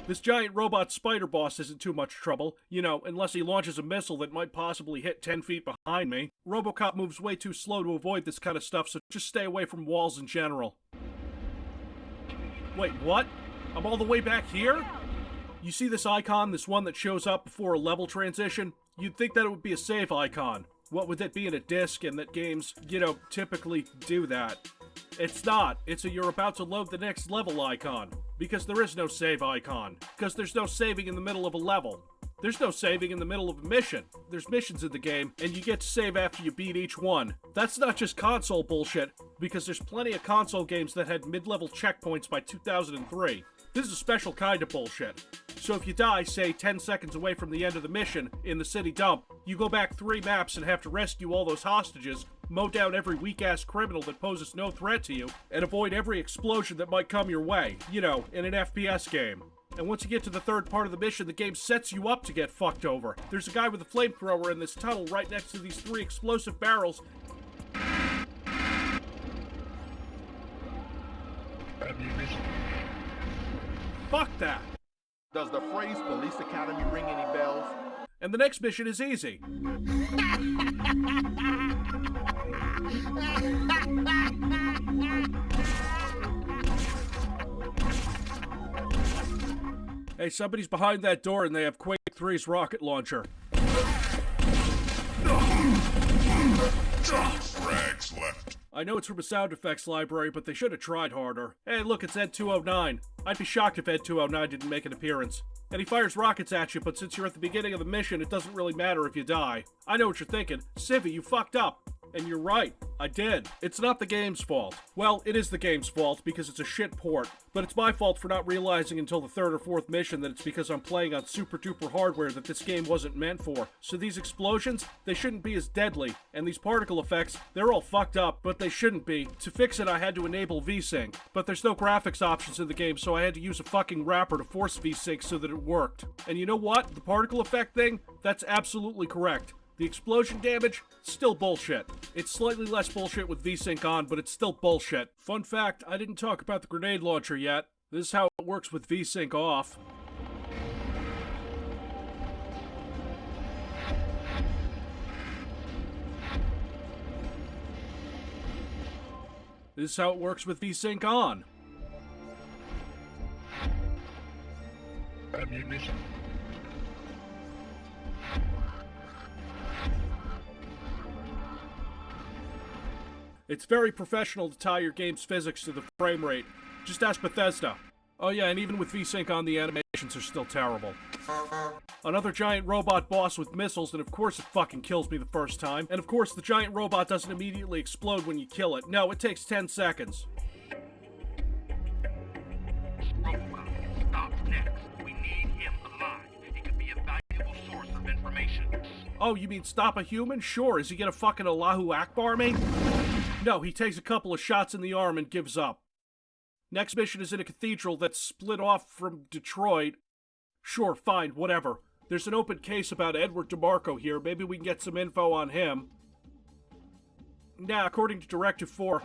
A: This giant robot spider boss isn't too much trouble, you know, unless he launches a missile that might possibly hit 10 feet behind me. Robocop moves way too slow to avoid this kind of stuff, so just stay away from walls in general. Wait, what? I'm all the way back here? You see this icon, this one that shows up before a level transition? You'd think that it would be a save icon. What would it be in a disc, and that games, you know, typically do that? It's not. It's a you're about to load the next level icon. Because there is no save icon. Because there's no saving in the middle of a level. There's no saving in the middle of a mission. There's missions in the game, and you get to save after you beat each one. That's not just console bullshit, because there's plenty of console games that had mid-level checkpoints by 2003. This is a special kind of bullshit. So if you die, say, 10 seconds away from the end of the mission, in the city dump, you go back 3 maps and have to rescue all those hostages, mow down every weak-ass criminal that poses no threat to you, and avoid every explosion that might come your way, you know, in an FPS game. And once you get to the third part of the mission, the game sets you up to get fucked over. There's a guy with a flamethrower in this tunnel right next to these 3 explosive barrels. Fuck that!
G: Does the phrase Police Academy ring any bells?
A: And the next mission is easy. Hey, somebody's behind that door and they have Quake 3's rocket launcher.
C: Rags left.
A: I know it's from a sound effects library, but they should have tried harder. Hey, look, it's Ed 209. I'd be shocked if Ed 209 didn't make an appearance. And he fires rockets at you, but since you're at the beginning of the mission, it doesn't really matter if you die. I know what you're thinking. Civvie, you fucked up. And you're right, I did. It's not the game's fault. Well, it is the game's fault because it's a shit port, but it's my fault for not realizing until the 3rd or 4th mission that it's because I'm playing on super duper hardware that this game wasn't meant for. So these explosions, they shouldn't be as deadly, and these particle effects, they're all fucked up, but they shouldn't be. To fix it, I had to enable VSync, but there's no graphics options in the game, so I had to use a fucking wrapper to force VSync so that it worked. And you know what? The particle effect thing? That's absolutely correct. The explosion damage? Still bullshit. It's slightly less bullshit with VSync on, but it's still bullshit. Fun fact, I didn't talk about the grenade launcher yet. This is how it works with VSync off. This is how it works with VSync on.
C: Ammunition.
A: It's very professional to tie your game's physics to the frame rate. Just ask Bethesda. Oh yeah, and even with VSync on, the animations are still terrible. Another giant robot boss with missiles, and of course it fucking kills me the first time. And of course the giant robot doesn't immediately explode when you kill it. No, it takes 10 seconds.
F: Robocop, stop next. We need him alive. He could be a valuable source of information.
A: Oh, you mean stop a human? Sure, is he gonna fucking Allahu Akbar me? No, he takes a couple of shots in the arm and gives up. Next mission is in a cathedral that's split off from Detroit. Sure, fine, whatever. There's an open case about Edward DeMarco here. Maybe we can get some info on him. Nah, according to Directive 4.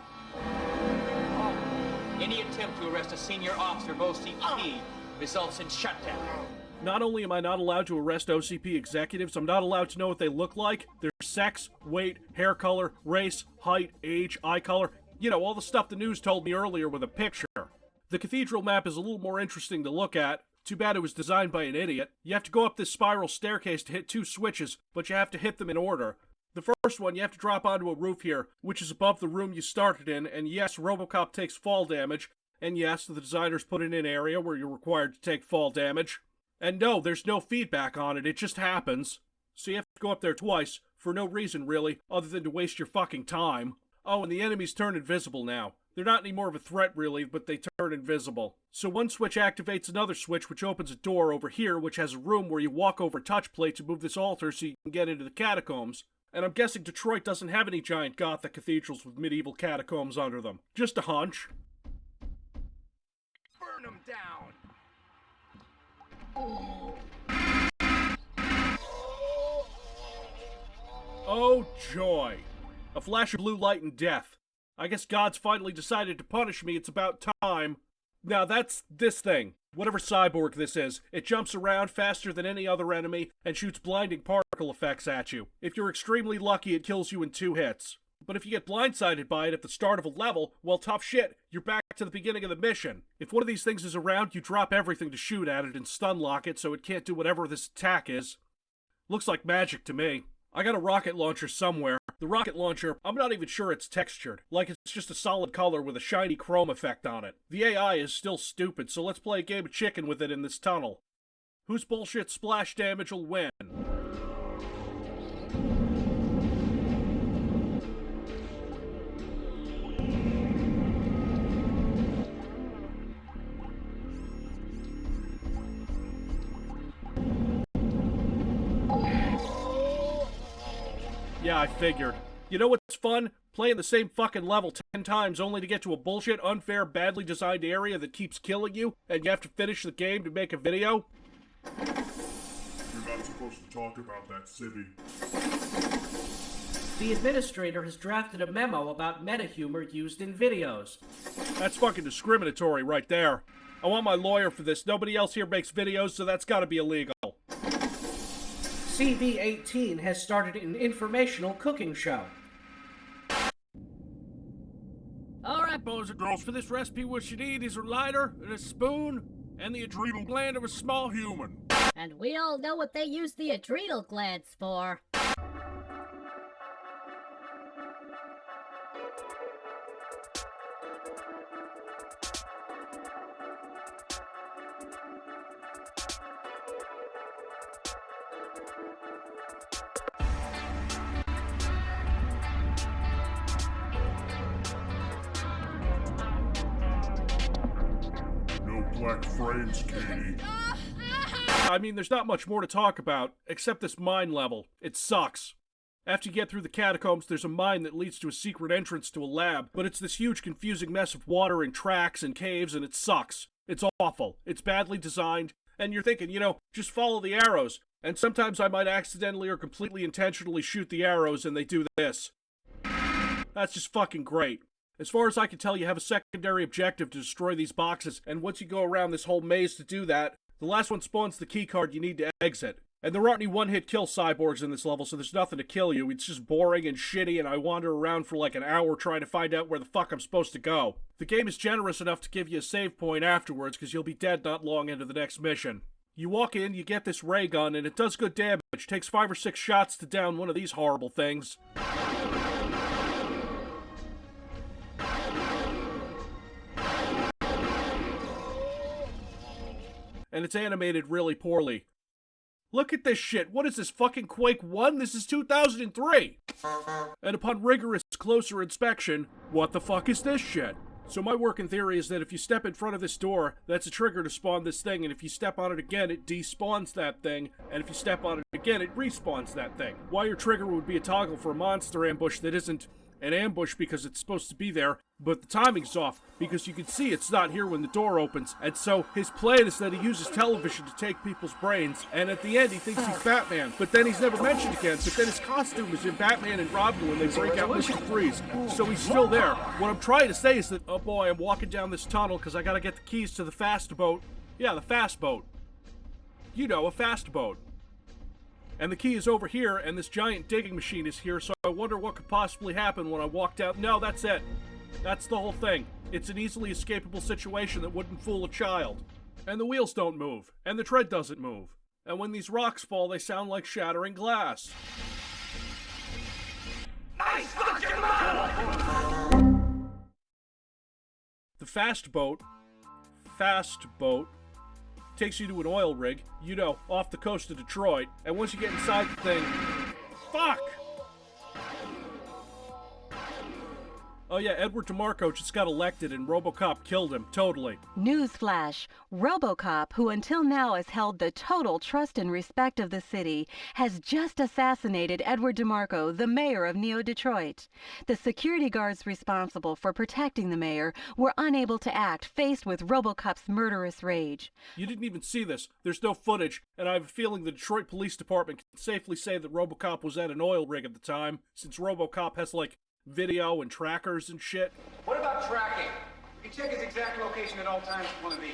K: Any attempt to arrest a senior officer of OCP results in shutdown.
A: Not only am I not allowed to arrest OCP executives, I'm not allowed to know what they look like, their sex, weight, hair color, race, height, age, eye color. You know, all the stuff the news told me earlier with a picture. The cathedral map is a little more interesting to look at. Too bad it was designed by an idiot. You have to go up this spiral staircase to hit 2 switches, but you have to hit them in order. The first one, you have to drop onto a roof here, which is above the room you started in, and yes, Robocop takes fall damage, and yes, the designers put in an area where you're required to take fall damage. And no, there's no feedback on it, it just happens. So you have to go up there twice, for no reason really, other than to waste your fucking time. Oh, and the enemies turn invisible now. They're not any more of a threat really, but they turn invisible. So one switch activates another switch, which opens a door over here, which has a room where you walk over touch plate to move this altar so you can get into the catacombs. And I'm guessing Detroit doesn't have any giant Gothic cathedrals with medieval catacombs under them. Just a hunch.
F: Burn them down!
A: Oh joy! A flash of blue light and death. I guess God's finally decided to punish me, it's about time. Now that's this thing. Whatever cyborg this is, it jumps around faster than any other enemy and shoots blinding particle effects at you. If you're extremely lucky, it kills you in 2 hits. But if you get blindsided by it at the start of a level, well, tough shit, you're back to the beginning of the mission. If one of these things is around, you drop everything to shoot at it and stun lock it so it can't do whatever this attack is. Looks like magic to me. I got a rocket launcher somewhere. The rocket launcher, I'm not even sure it's textured. Like it's just a solid color with a shiny chrome effect on it. The AI is still stupid, so let's play a game of chicken with it in this tunnel. Whose bullshit splash damage will win? Yeah, I figured. You know what's fun? Playing the same fucking level 10 times only to get to a bullshit, unfair, badly designed area that keeps killing you, and you have to finish the game to make a video?
C: You're not supposed to talk about that, Civvie.
H: The administrator has drafted a memo about meta-humor used in videos.
A: That's fucking discriminatory right there. I want my lawyer for this. Nobody else here makes videos, so that's gotta be illegal.
H: CV-18 has started an informational cooking show.
A: Alright, boys and girls, for this recipe what you need is a lighter, and a spoon, and the adrenal gland of a small human.
P: And we all know what they use the adrenal glands for.
C: Black frames, Katie.
A: I mean, there's not much more to talk about, except this mine level. It sucks. After you get through the catacombs, there's a mine that leads to a secret entrance to a lab, but it's this huge confusing mess of water and tracks and caves, and it sucks. It's awful. It's badly designed, and you're thinking, you know, just follow the arrows. And sometimes I might accidentally or completely intentionally shoot the arrows, and they do this. That's just fucking great. As far as I can tell, you have a secondary objective to destroy these boxes, and once you go around this whole maze to do that, the last one spawns the keycard you need to exit. And there aren't any one-hit kill cyborgs in this level, so there's nothing to kill you. It's just boring and shitty, and I wander around for like an hour trying to find out where the fuck I'm supposed to go. The game is generous enough to give you a save point afterwards, because you'll be dead not long into the next mission. You walk in, you get this ray gun, and it does good damage. It takes 5 or 6 shots to down one of these horrible things. And it's animated really poorly. Look at this shit. What is this, fucking Quake 1? This is 2003! And upon rigorous, closer inspection, what the fuck is this shit? So my working theory is that if you step in front of this door, that's a trigger to spawn this thing, and if you step on it again, it despawns that thing, and if you step on it again, it respawns that thing. Why your trigger would be a toggle for a monster ambush that isn't an ambush because it's supposed to be there, but the timing's off because you can see it's not here when the door opens. And so his plan is that he uses television to take people's brains, and at the end he thinks he's Batman, but then he's never mentioned again. But then his costume is in Batman and Robin when they break out Mr. Freeze, so he's still there. What I'm trying to say is that, oh boy, I'm walking down this tunnel because I gotta get the keys to the fast boat. Yeah, the fast boat. You know, a fast boat. And the key is over here, and this giant digging machine is here, so I wonder what could possibly happen when I walk down. No, that's it. That's the whole thing. It's an easily escapable situation that wouldn't fool a child. And the wheels don't move, and the tread doesn't move. And when these rocks fall, they sound like shattering glass.
F: Nice fucking model!
A: The fast boat takes you to an oil rig, you know, off the coast of Detroit, and once you get inside the thing... Fuck! Oh yeah, Edward DeMarco just got elected and Robocop killed him, totally.
L: Newsflash, Robocop, who until now has held the total trust and respect of the city, has just assassinated Edward DeMarco, the mayor of Neo-Detroit. The security guards responsible for protecting the mayor were unable to act, faced with Robocop's murderous rage.
A: You didn't even see this. There's no footage, and I have a feeling the Detroit Police Department can safely say that Robocop was at an oil rig at the time, since Robocop has, like, video and trackers and shit.
K: What about tracking? You can check his exact location at all times with one of these.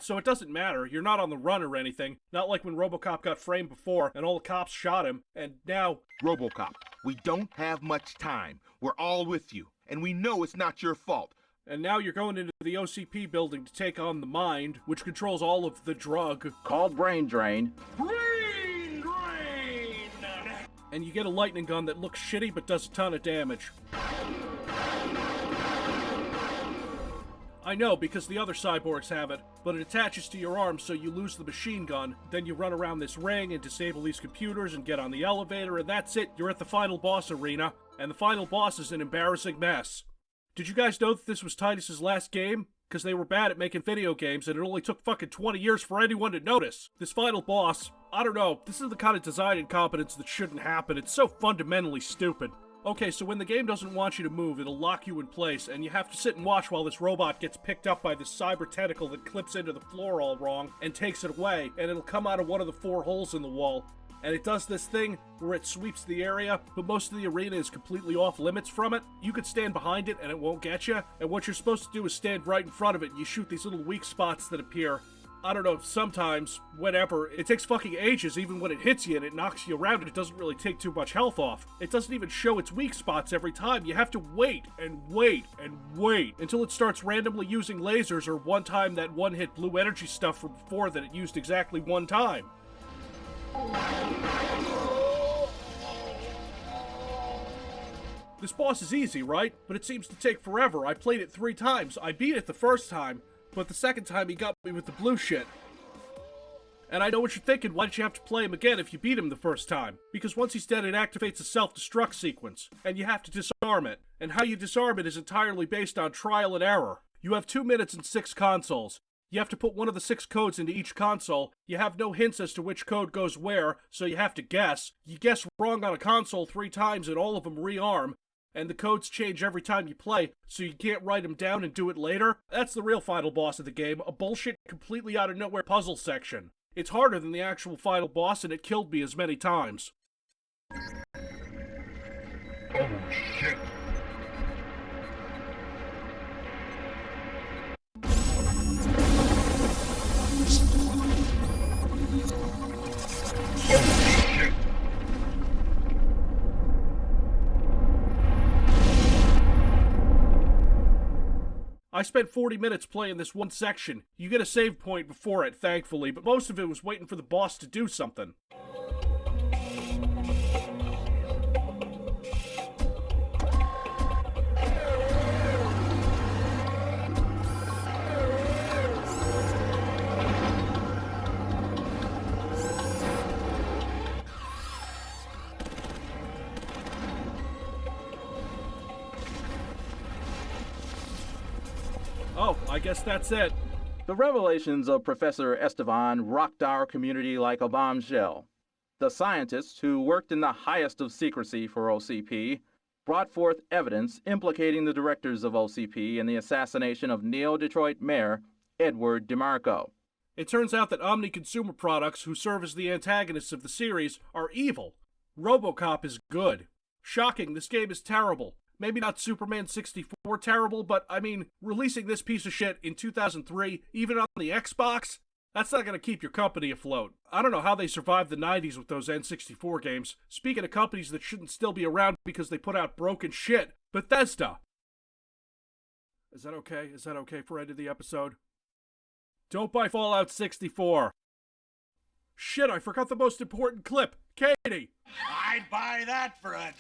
A: So it doesn't matter. You're not on the run or anything. Not like when Robocop got framed before and all the cops shot him, and now...
G: Robocop, we don't have much time. We're all with you, and we know it's not your fault.
A: And now you're going into the OCP building to take on the Mind, which controls all of the drug.
D: Called Brain Drain.
A: Brain Drain! And you get a lightning gun that looks shitty but does a ton of damage. I know, because the other cyborgs have it, but it attaches to your arm so you lose the machine gun, then you run around this ring and disable these computers and get on the elevator, and that's it, you're at the final boss arena, and the final boss is an embarrassing mess. Did you guys know that this was Titus's last game? Because they were bad at making video games and it only took fucking 20 years for anyone to notice. This final boss, I don't know, this is the kind of design incompetence that shouldn't happen. It's so fundamentally stupid. Okay, so when the game doesn't want you to move, it'll lock you in place, and you have to sit and watch while this robot gets picked up by this cyber tentacle that clips into the floor all wrong and takes it away, and it'll come out of one of the 4 holes in the wall. And it does this thing where it sweeps the area, but most of the arena is completely off limits from it. You could stand behind it and it won't get you, and what you're supposed to do is stand right in front of it and you shoot these little weak spots that appear. I don't know, sometimes, whatever, it takes fucking ages even when it hits you and it knocks you around and it doesn't really take too much health off. It doesn't even show its weak spots every time. You have to wait and wait and wait until it starts randomly using lasers, or one time that one-hit blue energy stuff from before that it used exactly one time. This boss is easy, right? But it seems to take forever. I played it 3 times. I beat it the first time, but the second time he got me with the blue shit. And I know what you're thinking, why did you have to play him again if you beat him the first time? Because once he's dead, it activates a self-destruct sequence, and you have to disarm it. And how you disarm it is entirely based on trial and error. You have 2 minutes and 6 consoles. You have to put one of the 6 codes into each console. You have no hints as to which code goes where, so you have to guess. You guess wrong on a console 3 times and all of them rearm. And the codes change every time you play, so you can't write them down and do it later. That's the real final boss of the game, a bullshit completely out of nowhere puzzle section. It's harder than the actual final boss, and it killed me as many times.
C: Oh shit.
A: I spent 40 minutes playing this one section. You get a save point before it, thankfully, but most of it was waiting for the boss to do something. Oh, I guess that's it.
D: The revelations of Professor Estevan rocked our community like a bombshell. The scientists who worked in the highest of secrecy for OCP brought forth evidence implicating the directors of OCP in the assassination of Neo-Detroit Mayor Edward DeMarco.
A: It turns out that Omni Consumer Products, who serve as the antagonists of the series, are evil. Robocop is good. Shocking, this game is terrible. Maybe not Superman 64 terrible, but I mean, releasing this piece of shit in 2003, even on the Xbox? That's not going to keep your company afloat. I don't know how they survived the 90s with those N64 games. Speaking of companies that shouldn't still be around because they put out broken shit, Bethesda. Is that okay? Is that okay for end of the episode? Don't buy Fallout 64. Shit, I forgot the most important clip. Katie!
F: I'd buy that for $1.